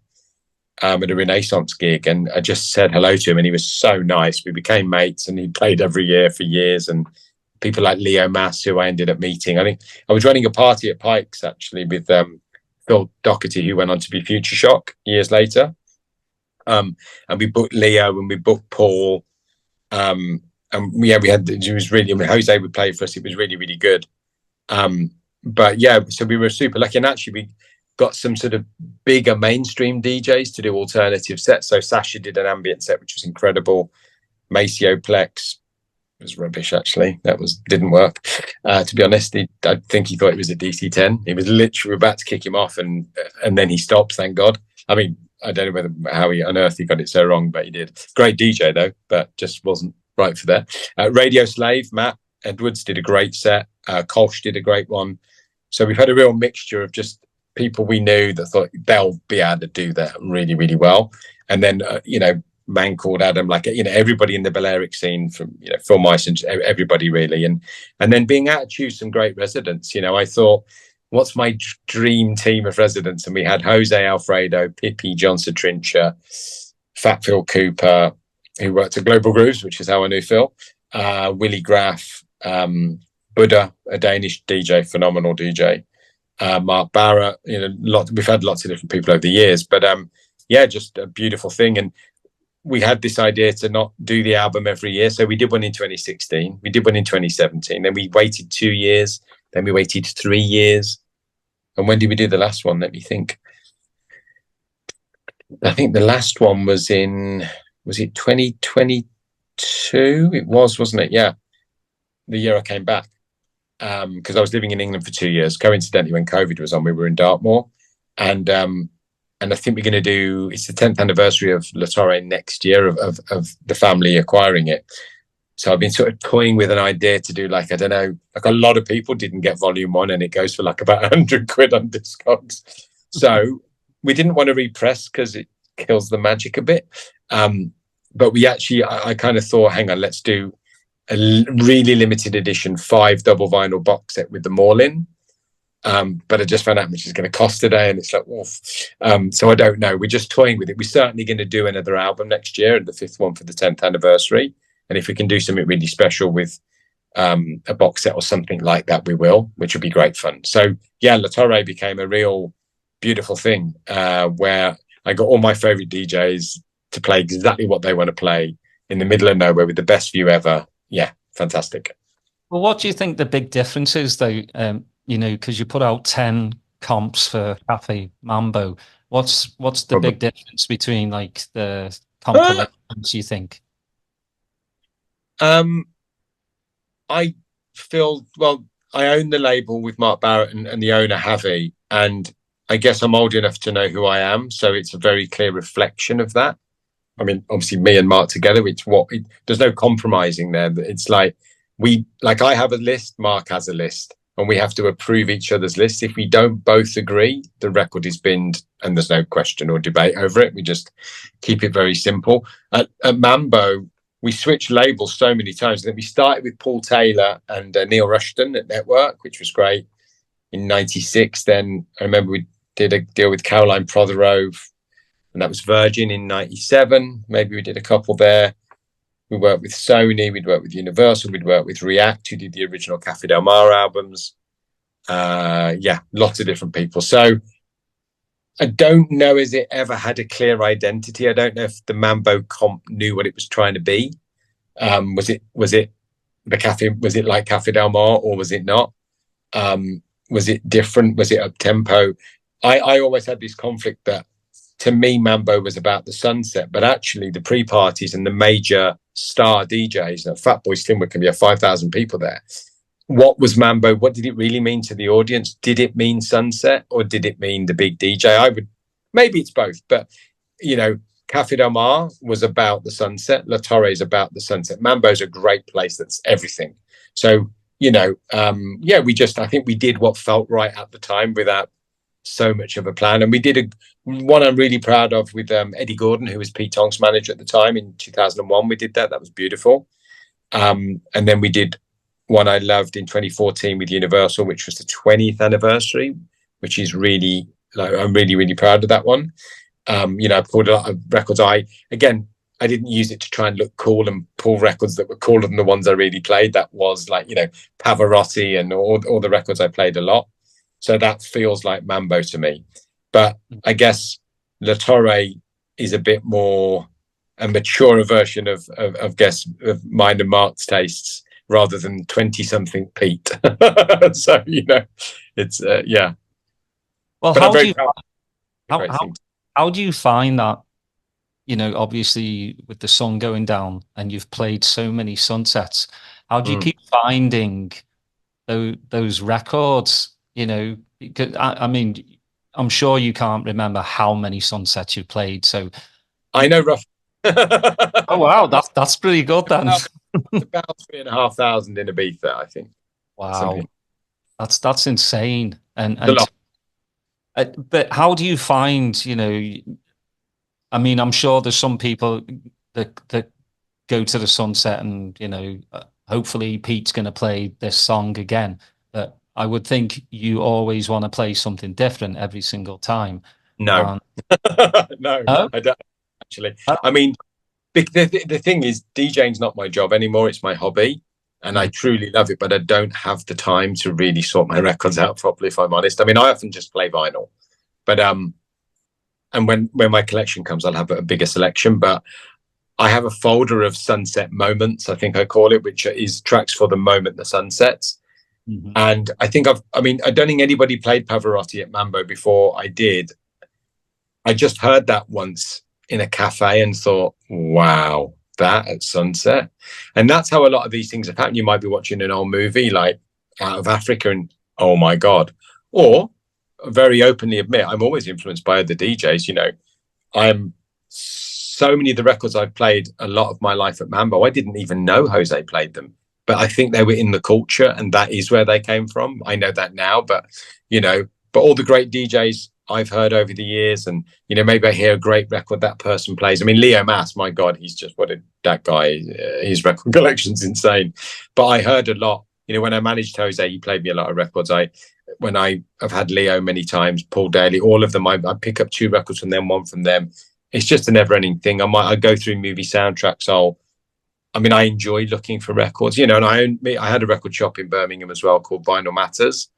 At a Renaissance gig, and I just said hello to him, and he was so nice. We became mates, and he played every year for years. And people like Leo Mass, who I ended up meeting. I think I was running a party at Pikes actually with Phil Doherty, who went on to be Future Shock years later. And we booked Leo, and we booked Paul. And yeah, it was really, Jose would play for us. It was really, really good. But yeah, so we were super lucky, and actually we got some sort of bigger mainstream DJs to do alternative sets. So Sasha did an ambient set, which was incredible. Maceo Plex was rubbish, actually. Didn't work. To be honest, I think he thought it was a DC-10. He was literally about to kick him off, and then he stopped, thank God. I mean, I don't know how on earth he got it so wrong, but he did. Great DJ, though, but just wasn't right for that. Radio Slave, Matt Edwards did a great set. Kolsch did a great one. So we've had a real mixture of just people we knew that thought they'll be able to do that really, really well. And then, man called Adam, like, everybody in the Balearic scene from, Phil Myson, everybody really. And then being able to choose some great residents, I thought, what's my dream team of residents? And we had Jose Alfredo, Pippi, John Satrincha, Fat Phil Cooper, who worked at Global Grooves, which is how I knew Phil, Willie Graff, Buddha, a Danish DJ, phenomenal DJ, Mark Barrett, we've had lots of different people over the years, but yeah, just a beautiful thing. And we had this idea to not do the album every year. So we did one in 2016, we did one in 2017, then we waited 2 years, then we waited 3 years, And when did we do the last one? Let me think. I think the last one was it 2022? It was, wasn't it? Yeah. The year I came back. Because I was living in England for 2 years. Coincidentally, when COVID was on, we were in Dartmoor. And I think we're going to do, it's the 10th anniversary of La Torre next year of the family acquiring it. So I've been sort of toying with an idea to do like, I don't know, like a lot of people didn't get volume 1 and it goes for like about 100 quid on Discogs. So we didn't want to repress because it kills the magic a bit. But we actually, I kind of thought, hang on, let's do a really limited edition 5 double vinyl box set with them all in. But I just found out how much it's going to cost today, and it's like, oof. So I don't know. We're just toying with it. We're certainly going to do another album next year, the 5th one for the 10th anniversary. And if we can do something really special with a box set or something like that, we will, which would be great fun. So yeah, La Torre became a real beautiful thing where I got all my favorite DJs to play exactly what they want to play in the middle of nowhere with the best view ever. Yeah, fantastic. Well, what do you think the big difference is, though? Because you put out 10 comps for Cafe Mambo. What's the big difference between like the compilations, you think? I feel, well, I own the label with Mark Barrett and the owner, Javi, and I guess I'm old enough to know who I am. So it's a very clear reflection of that. I mean, obviously me and Mark together, there's no compromising there. It's like I have a list, Mark has a list, and we have to approve each other's list. If we don't both agree, the record is binned and there's no question or debate over it. We just keep it very simple. At Mambo, we switched labels so many times. Then we started with Paul Taylor and Neil Rushton at Network, which was great in 96. Then I remember we did a deal with Caroline Prothero, and that was Virgin in 97. Maybe we did a couple there. We worked with Sony, we'd worked with Universal, we'd worked with React, who did the original Cafe Del Mar albums. Lots of different people. So I don't know, has it ever had a clear identity? I don't know if the Mambo comp knew what it was trying to be. Was it like Cafe Del Mar, or was it not? Was it different? Was it up tempo? I always had this conflict that, to me, Mambo was about the sunset, but actually the pre-parties and the major star DJs, Fatboy Slim can be 5,000 people there. What was Mambo? What did it really mean to the audience? Did it mean sunset, or did it mean the big DJ? Maybe it's both, but Cafe Del Mar was about the sunset. La Torre is about the sunset. Mambo's a great place that's everything. So, I think we did what felt right at the time without so much of a plan. And we did one I'm really proud of with Eddie Gordon, who was Pete Tong's manager at the time in 2001. We did that. That was beautiful. And then we did one I loved in 2014 with Universal, which was the 20th anniversary, which is really, I'm really, really proud of that one. I pulled a lot of records. I didn't use it to try and look cool and pull records that were cooler than the ones I really played. That was Pavarotti and all the records I played a lot. So that feels like Mambo to me. But I guess La Torre is a bit more a maturer version of mine and Mark's tastes, rather than 20-something Pete. So, it's, yeah. Well, how do you find that, obviously with the sun going down and you've played so many sunsets, how do you keep finding those records? Because I'm sure you can't remember how many sunsets you played. So I know roughly. Oh wow, that's pretty good then. About 3,500 in Ibiza, I think. Wow, that's insane. And but how do you find? I'm sure there's some people that go to the sunset and hopefully Pete's going to play this song again. But I would think you always want to play something different every single time. No, no, I don't actually. The thing is, DJing's not my job anymore. It's my hobby, and I truly love it. But I don't have the time to really sort my records out properly, if I'm honest. I often just play vinyl, but and when my collection comes, I'll have a bigger selection. But I have a folder of sunset moments, I think I call it, which is tracks for the moment the sun sets. And I think I don't think anybody played Pavarotti at Mambo before I did. I just heard that once in a cafe and thought, wow, that at sunset. And that's how a lot of these things have happened. You might be watching an old movie like Out of Africa and, oh my God. Or very openly admit, I'm always influenced by other DJs. You know, I'm so many of the records I've played a lot of my life at Mambo, I didn't even know Jose played them. But I think they were in the culture, and that is where they came from. I know that now, but, you know, but all the great DJs I've heard over the years, and, you know, maybe I hear a great record that person plays. I mean, Leo Mass, my God, he's just, that guy, his record collection's insane. But I heard a lot, you know, when I managed Jose, he played me a lot of records. When I've had Leo many times, Paul Daly, all of them, I pick up 2 records from them, 1 from them. It's just a never ending thing. I go through movie soundtracks. I enjoy looking for records, you know, and I had a record shop in Birmingham as well called Vinyl Matters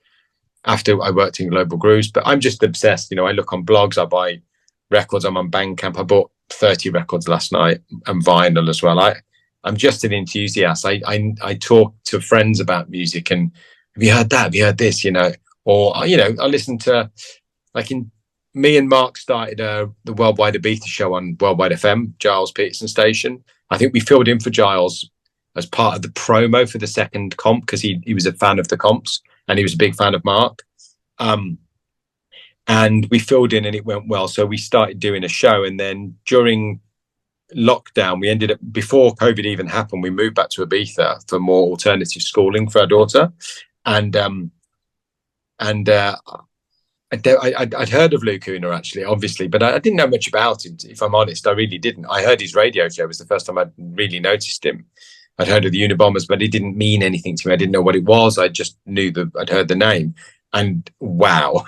after I worked in Global Grooves. But I'm just obsessed. You know, I look on blogs, I buy records. I'm on Bandcamp. I bought 30 records last night, and vinyl as well. I'm just an enthusiast. I talk to friends about music, and have you heard that? Have you heard this? You know, or, you know, I listen to, me and Mark started the Worldwide Ibiza show on Worldwide FM, Giles Peterson station. I think we filled in for Giles as part of the promo for the second comp, because he was a fan of the comps and he was a big fan of Mark. And we filled in and it went well. So we started doing a show, and then during lockdown, we ended up, before COVID even happened, we moved back to Ibiza for more alternative schooling for our daughter. And I'd heard of Luke O'Connor, actually, obviously, but I didn't know much about him, if I'm honest. I really didn't. I heard his radio show. It was the first time I'd really noticed him. I'd heard of the Unabombers, but it didn't mean anything to me. I didn't know what it was. I just knew that I'd heard the name. And wow.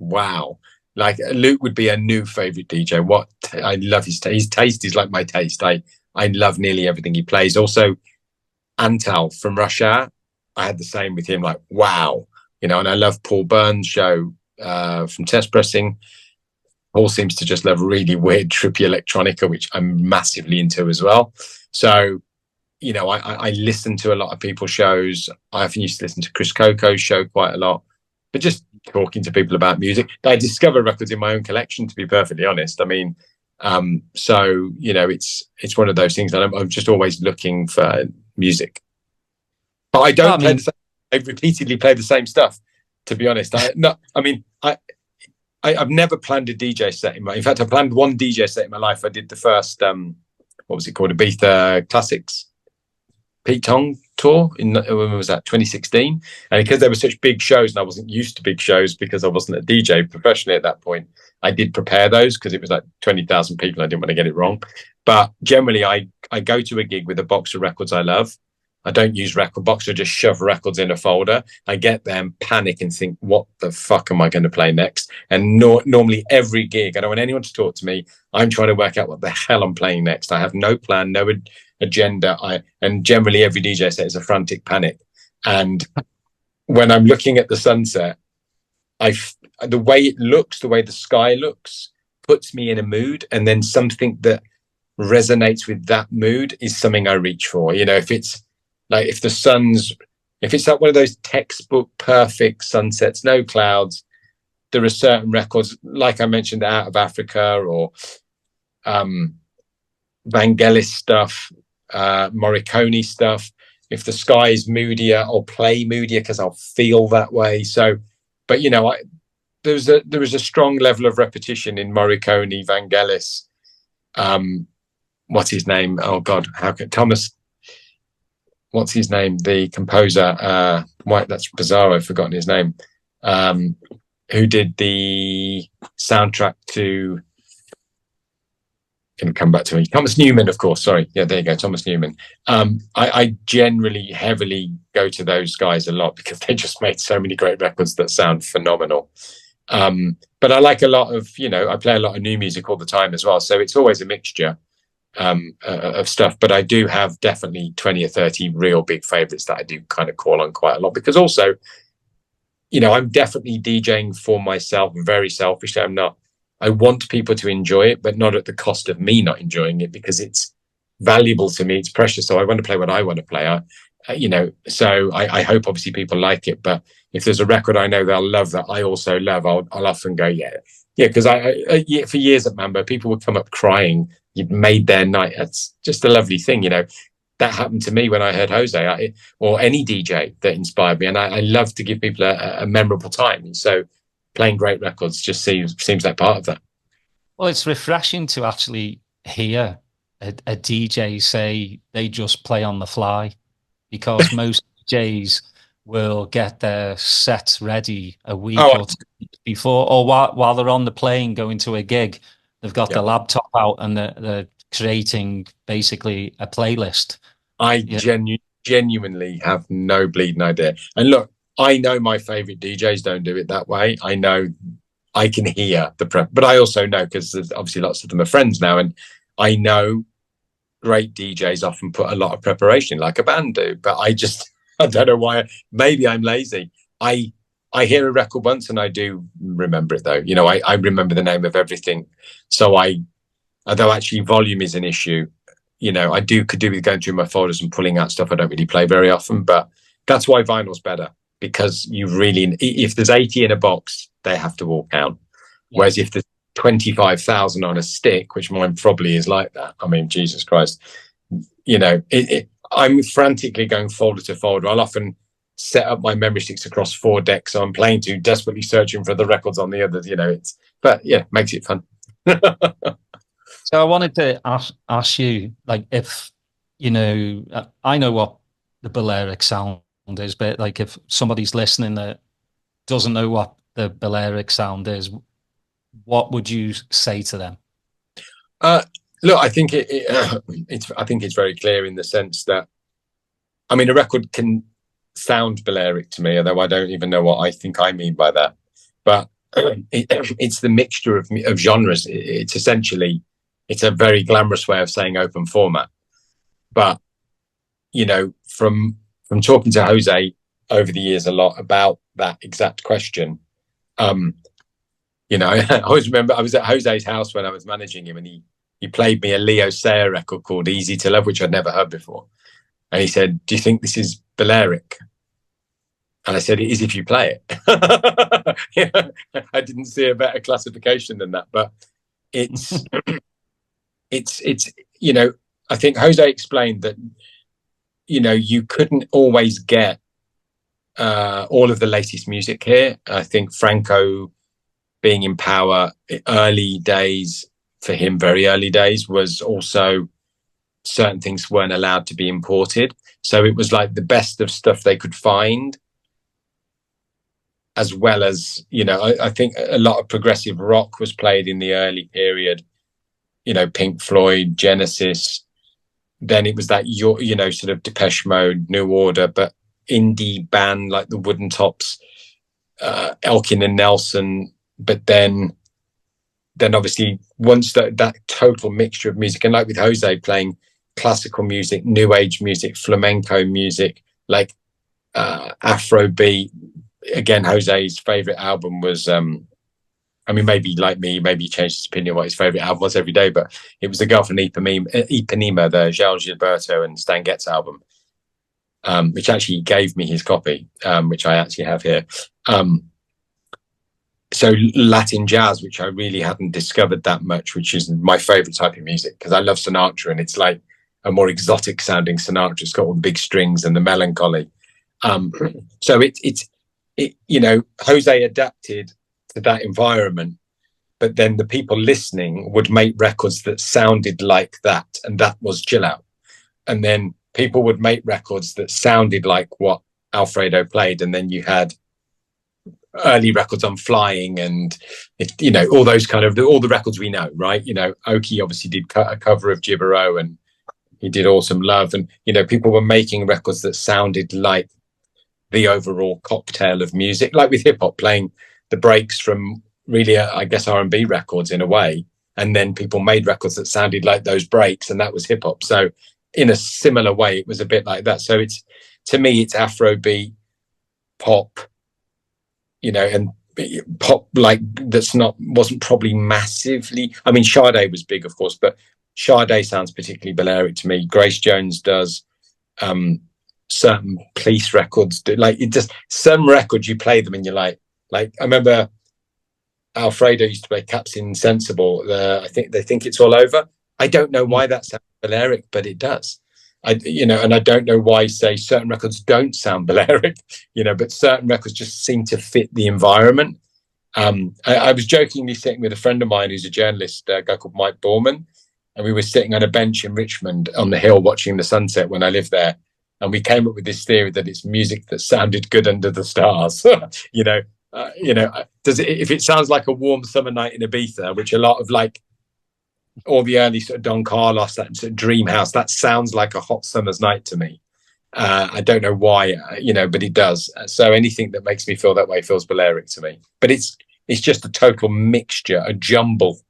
Wow. Like, Luke would be a new favorite DJ. I love his taste. His taste is like my taste. I love nearly everything he plays. Also, Antal from Rush Hour, I had the same with him. Like, wow. You know, and I love Paul Byrne's show from Test Pressing. Paul seems to just love really weird, trippy electronica, which I'm massively into as well. So, you know, I listen to a lot of people's shows. I often used to listen to Chris Coco's show quite a lot, but just talking to people about music. I discover records in my own collection, to be perfectly honest. I mean, so, you know, it's one of those things that I'm just always looking for music. But I don't I repeatedly play the same stuff, to be honest. I've never planned a DJ set in fact, I planned one DJ set in my life. I did the first, what was it called? Ibiza Classics Pete Tong tour when was that? 2016. And because there were such big shows, and I wasn't used to big shows because I wasn't a DJ professionally at that point, I did prepare those because it was like 20,000 people. I didn't want to get it wrong. But generally, I go to a gig with a box of records I love. I don't use record box. I just shove records in a folder. I get there and panic and think, what the fuck am I going to play next? And normally every gig, I don't want anyone to talk to me. I'm trying to work out what the hell I'm playing next. I have no plan, no agenda. And generally every DJ set is a frantic panic. And when I'm looking at the sunset, the way it looks, the way the sky looks, puts me in a mood. And then something that resonates with that mood is something I reach for. You know, if it's like if it's like one of those textbook perfect sunsets, no clouds, there are certain records, like I mentioned, Out of Africa or Vangelis stuff, Morricone stuff. If the sky is moodier, I'll play moodier because I'll feel that way. So, but you know, there was a strong level of repetition in Morricone, Vangelis. What's his name? Oh God, Thomas. What's his name? The composer. That's bizarre. I've forgotten his name. Who did the soundtrack to? Can come back to me. Thomas Newman, of course. Sorry. Yeah, there you go. Thomas Newman. I generally heavily go to those guys a lot because they just made so many great records that sound phenomenal. But I like a lot of, you know, I play a lot of new music all the time as well. So it's always a mixture of stuff. But I do have definitely 20 or 30 real big favorites that I do kind of call on quite a lot, because also, you know, I'm definitely DJing for myself, very selfishly. I want people to enjoy it, but not at the cost of me not enjoying it, because it's valuable to me. It's precious. So I want to play what I want to play. So I hope obviously people like it, but if there's a record I know they'll love that I also love, I'll often go, yeah, because for years at Mambo, people would come up crying. You'd made their night. That's just a lovely thing, That happened to me when I heard Jose, or any DJ that inspired me, and I love to give people a memorable time. So playing great records just seems like part of that. Well, it's refreshing to actually hear a DJ say they just play on the fly, because most DJs will get their sets ready a week or two before, or while they're on the plane going to a gig, they've got the laptop out and they're creating basically a playlist. I genuinely have no bleeding idea. And look, I know my favorite DJs don't do it that way. I know I can hear the prep, but I also know, because there's obviously lots of them are friends now, and I know great DJs often put a lot of preparation like a band do, but I don't know why. Maybe I'm lazy. I hear a record once and I do remember it though. I remember the name of everything. So although actually volume is an issue, I could do with going through my folders and pulling out stuff I don't really play very often, but that's why vinyl's better, because if there's 80 in a box, they have to all count. Yeah. Whereas if there's 25,000 on a stick, which mine probably is like that, I mean, Jesus Christ, I'm frantically going folder to folder. I'll often set up my memory sticks across 4 decks, so I'm playing to, desperately searching for the records on the others. Makes it fun. So I wanted to ask you, like, if I know what the Balearic sound is, but like if somebody's listening that doesn't know what the Balearic sound is, what would you say to them? Look, I think it's very clear in the sense that, I mean, a record can sound Balearic to me, although I don't even know what I think I mean by that. But it's the mixture of genres. It's essentially, it's a very glamorous way of saying open format. But from talking to Jose over the years a lot about that exact question, I always remember I was at Jose's house when I was managing him, and he played me a Leo Sayer record called Easy to Love, which I'd never heard before. And he said, "Do you think this is Balearic?" And I said, "It is if you play it." I didn't see a better classification than that. But it's I think Jose explained that, you couldn't always get all of the latest music here. I think Franco being in power, early days for him, very early days, was also certain things weren't allowed to be imported. So it was like the best of stuff they could find, as well as, I think a lot of progressive rock was played in the early period, Pink Floyd, Genesis. Then it was that, sort of Depeche Mode, New Order, but indie band like the Wooden Tops, Elkin and Nelson. But then obviously once that total mixture of music, and like with Jose playing classical music, new age music, flamenco music, like Afrobeat. Again, Jose's favorite album was, maybe like me, maybe he changed his opinion what his favorite album was every day, but it was The Girl from Ipanema, the João Gilberto and Stan Getz album, which actually gave me his copy, which I actually have here. So Latin jazz, which I really hadn't discovered that much, which is my favorite type of music, because I love Sinatra, and it's like a more exotic sounding Sinatra. It's got all the big strings and the melancholy. So Jose adapted to that environment, but then the people listening would make records that sounded like that, and that was chill out. And then people would make records that sounded like what Alfredo played, and then you had early records on Flying and all those kind of all the records we know, right? Oki obviously did a cover of Gibbereau, and he did Awesome Love, and people were making records that sounded like the overall cocktail of music, like with hip hop, playing the breaks from really I guess R&B records in a way, and then people made records that sounded like those breaks, and that was hip hop. So in a similar way, it was a bit like that. So to me it's Afrobeat, pop, and pop like wasn't probably massively. I mean, Sade was big, of course, but Sade sounds particularly Balearic to me. Grace Jones does. certain police records do. Like, it just, some records you play them and you're like I remember Alfredo used to play Captain Sensible. I think They Think It's All Over. I don't know why that sounds Balearic, but it does. And I don't know why, say, certain records don't sound Balearic, but certain records just seem to fit the environment. I was jokingly sitting with a friend of mine who's a journalist, a guy called Mike Borman, and we were sitting on a bench in Richmond on the hill watching the sunset when I lived there. And we came up with this theory that it's music that sounded good under the stars. If it sounds like a warm summer night in Ibiza, which a lot of like all the early sort of Don Carlos, that sort of Dream House, that sounds like a hot summer's night to me. I don't know why, but it does. So anything that makes me feel that way feels Balearic to me. But it's just a total mixture, a jumble.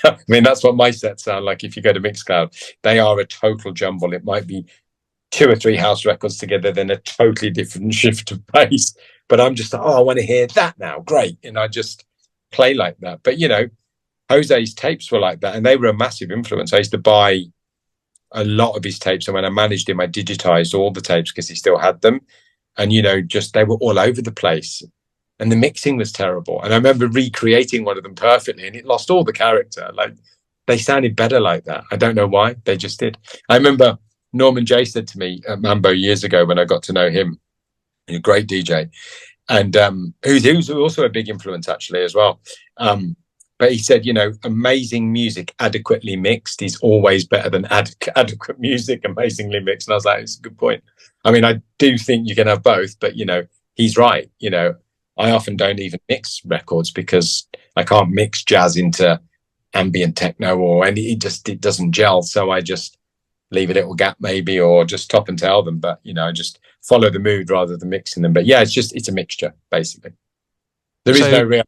I mean, that's what my sets sound like. If you go to Mixcloud, they are a total jumble. It might be 2 or 3 house records together, then a totally different shift of pace. But I'm just like, I want to hear that now. Great. And I just play like that. But, Jose's tapes were like that, and they were a massive influence. I used to buy a lot of his tapes, and when I managed him, I digitized all the tapes because he still had them. And, they were all over the place. And the mixing was terrible. And I remember recreating one of them perfectly, and it lost all the character. Like, they sounded better like that. I don't know why. They just did. I remember Norman J said to me at Mambo years ago when I got to know him, a great DJ, and who's also a big influence actually as well. But he said, amazing music adequately mixed is always better than adequate music amazingly mixed. And I was like, it's a good point. I mean, I do think you can have both, but, he's right. I often don't even mix records because I can't mix jazz into ambient techno it doesn't gel. So I just leave a little gap maybe, or just top and tail them. But, I just follow the mood rather than mixing them. But yeah, it's a mixture, basically. There is no real.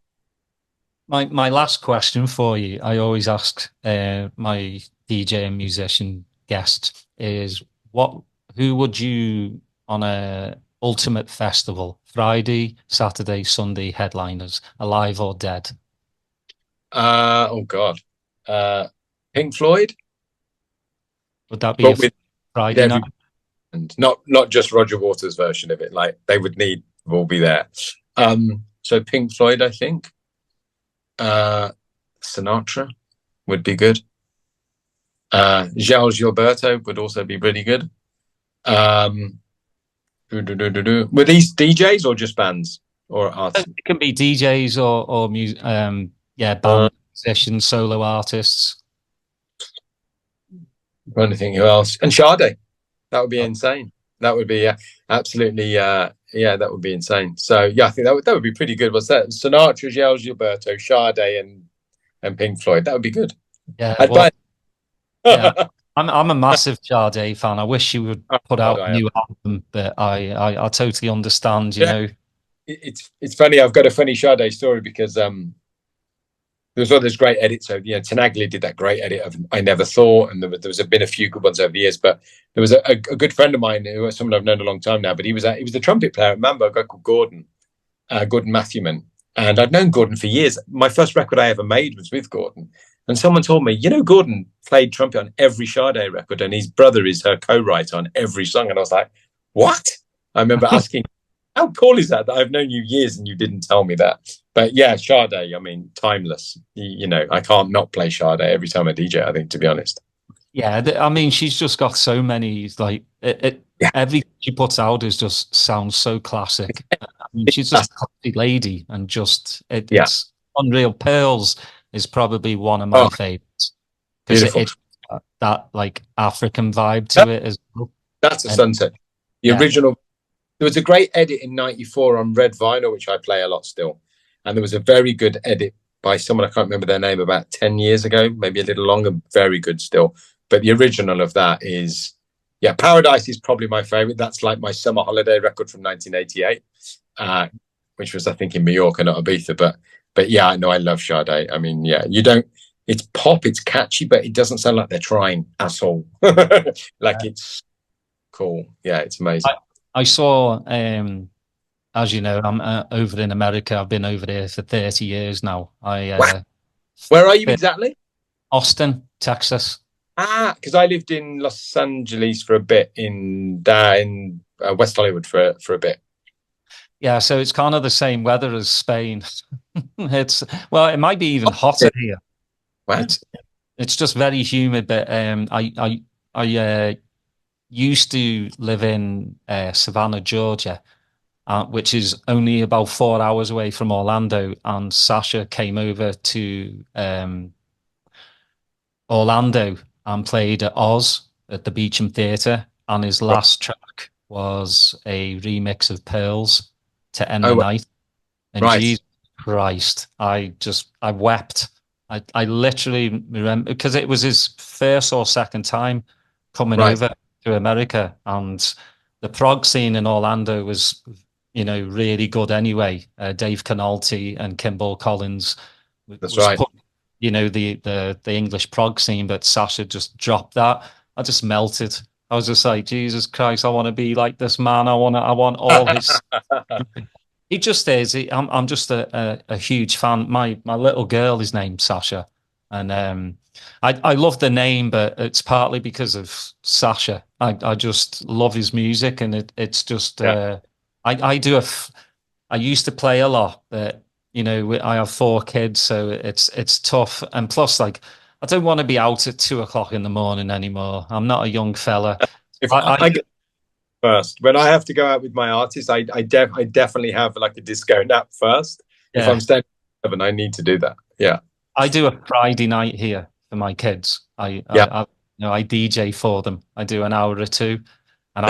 My last question for you, I always ask my DJ and musician guest is who would you on a ultimate festival, Friday, Saturday, Sunday headliners, alive or dead? Oh God. Pink Floyd? Would that be Friday night? And not just Roger Waters' version of it, like they would need to all be there. So Pink Floyd, I think. Sinatra would be good. Gilles Gilberto would also be really good. Were these DJs or just bands or artists? It can be DJs or music. Band musicians, solo artists. I'm trying to think who else. And Sade. That would be insane. That would be absolutely that would be insane. So I think that would be pretty good. What's that? Sinatra, Gilles Gilberto, Sade, and Pink Floyd. That would be good. Yeah, I'm a massive Sade fan. I wish she would put out a new album, but I totally understand. You know, it's funny. I've got a funny Sade story because there was all those great edits. So Tenaglia did that great edit of "I Never Thought," and there was been a few good ones over the years. But there was a good friend of mine who was someone I've known a long time now. But he was the trumpet player at Mambo, a guy called Gordon Matthewman, and I'd known Gordon for years. My first record I ever made was with Gordon, and someone told me, Gordon played trumpet on every Sade record, and his brother is her co-writer on every song. And I was like, what? I remember asking, how cool is that I've known you years and you didn't tell me that? But yeah, Sade, I mean, timeless. I can't not play Sade every time I DJ, I think, to be honest. Yeah, I mean, she's just got so many, like, everything she puts out just sounds so classic. I mean, she's just a classy lady, and it's unreal. Pearls is probably one of my favorites. Because it's that, like, African vibe to it as well. That's a sunset. The original. There was a great edit in '94 on red vinyl, which I play a lot still. And there was a very good edit by someone, I can't remember their name, about 10 years ago, maybe a little longer, very good still. But the original of that is, Paradise is probably my favorite. That's like my summer holiday record from 1988, which was, I think, in Mallorca, not Ibiza. But yeah, I know I love Sade. I mean, it's pop, it's catchy, but it doesn't sound like they're trying at all. It's cool. Yeah, it's amazing. I saw, as you know, I'm over in America. I've been over there for 30 years now. Where are you exactly? Austin, Texas. Because I lived in Los Angeles for a bit in West Hollywood for a bit. Yeah, so it's kind of the same weather as Spain. It might be even hotter here. Wow. It's just very humid. But I used to live in Savannah, Georgia, which is only about 4 hours away from Orlando. And Sasha came over to Orlando and played at Oz at the Beecham Theatre. And his last track was a remix of Pearls to end the night. And Jesus Christ, I wept. I literally remember, because it was his first or second time coming over to America, and the prog scene in Orlando was, really good anyway. Dave Canalti and Kimball Collins. That's right. The English prog scene, but Sasha just dropped that. I just melted. I was just like, Jesus Christ, I want to be like this man. I want all his. He just is. I'm just a huge fan. My little girl is named Sasha, and I love the name, but it's partly because of Sasha. I just love his music, and it's just. I used to play a lot, but I have 4 kids, so it's tough, and plus, like, I don't want to be out at 2 o'clock in the morning anymore. I'm not a young fella. I get first when I have to go out with my artists, I definitely have like a disco nap first. Yeah. If I'm staying at 7, I need to do that. Yeah, I do a Friday night here for my kids. I DJ for them. I do an hour or 2, and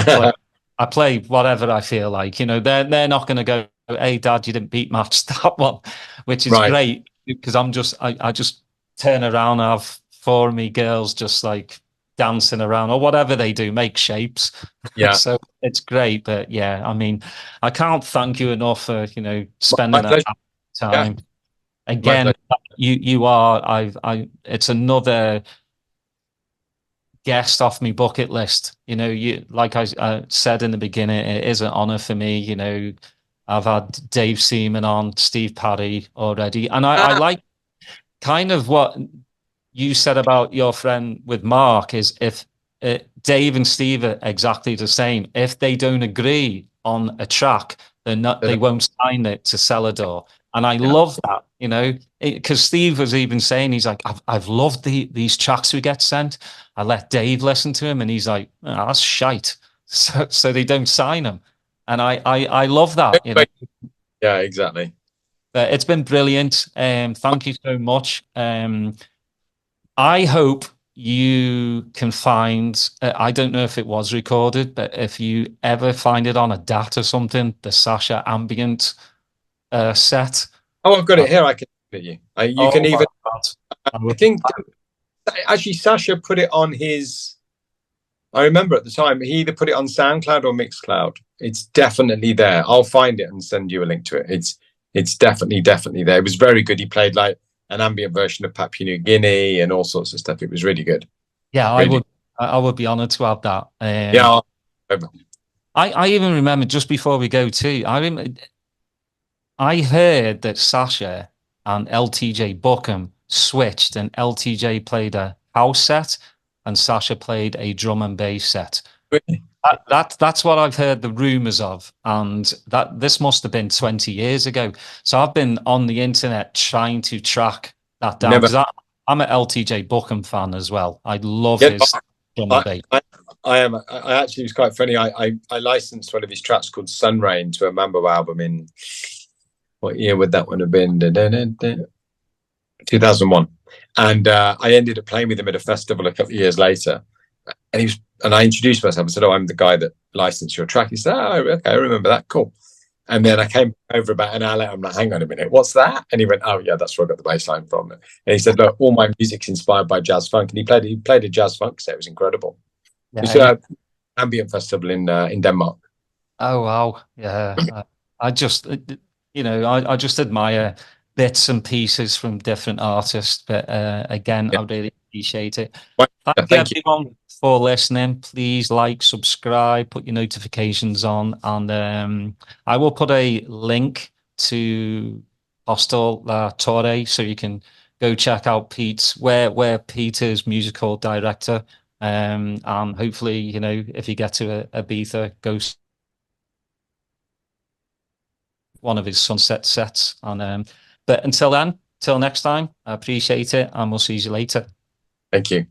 I play whatever I feel like. They're not going to go, "Hey, Dad, you didn't beat match that one," which is great, because I just turn around and have 4 of me girls just like dancing around or whatever they do, make shapes. Yeah. So it's great. But yeah, I mean, I can't thank you enough for, spending that time. Yeah. Again, you are, it's another guest off my bucket list. You, like I said in the beginning, it is an honor for me. I've had Dave Seaman on, Steve Parry already. And I like kind of what you said about your friend with Mark, is if Dave and Steve are exactly the same. If they don't agree on a track, they won't sign it to Celador. And I love that, because Steve was even saying, he's like, I've loved these tracks we get sent. I let Dave listen to him, and he's like, oh, that's shite. So they don't sign him. And I love that. Yeah, exactly. It's been brilliant. Thank you so much. I hope you can find, I don't know if it was recorded, but if you ever find it on a DAT or something, the Sasha ambient set. Oh, I've got it here. I can give it you. You can even. I think actually Sasha put it on his. I remember at the time he either put it on SoundCloud or Mixcloud. It's definitely there. I'll find it and send you a link to it. It's definitely there. It was very good. He played like an ambient version of Papua New Guinea and all sorts of stuff. It was really good. Yeah, really. I would be honored to have that. Yeah. I even remember, just before we go too, I heard that Sasha and LTJ Buckham switched, and LTJ played a house set and Sasha played a drum and bass set. Really? That's what I've heard the rumors of, and that this must have been 20 years ago. So I've been on the internet trying to track that down, because I'm an LTJ Buckham fan as well. I love his drum and bass. I am. I actually, it was quite funny. I licensed one of his tracks called Sun Rain to a Mambo album in, what year would that one have been? 2001. And I ended up playing with him at a festival a couple of years later. And I introduced myself and said, "Oh, I'm the guy that licensed your track." He said, "Oh, okay, I remember that. Cool." And then I came over about an hour later. I'm like, "Hang on a minute, what's that?" And he went, "Oh, yeah, that's where I got the bass line from." And he said, "Look, all my music's inspired by jazz funk." And he played a jazz funk set. It was incredible. Yeah, it was an ambient festival in Denmark. Oh wow, yeah. I just, I just admire bits and pieces from different artists, but again, I really appreciate it. Thank you everyone for listening. Please like, subscribe, put your notifications on, and I will put a link to Hostel La Torre so you can go check out Pete's, where Peter's musical director, and hopefully, if you get to Ibiza, go one of his sunset sets. And but until then, till next time, I appreciate it, and we'll see you later. Thank you.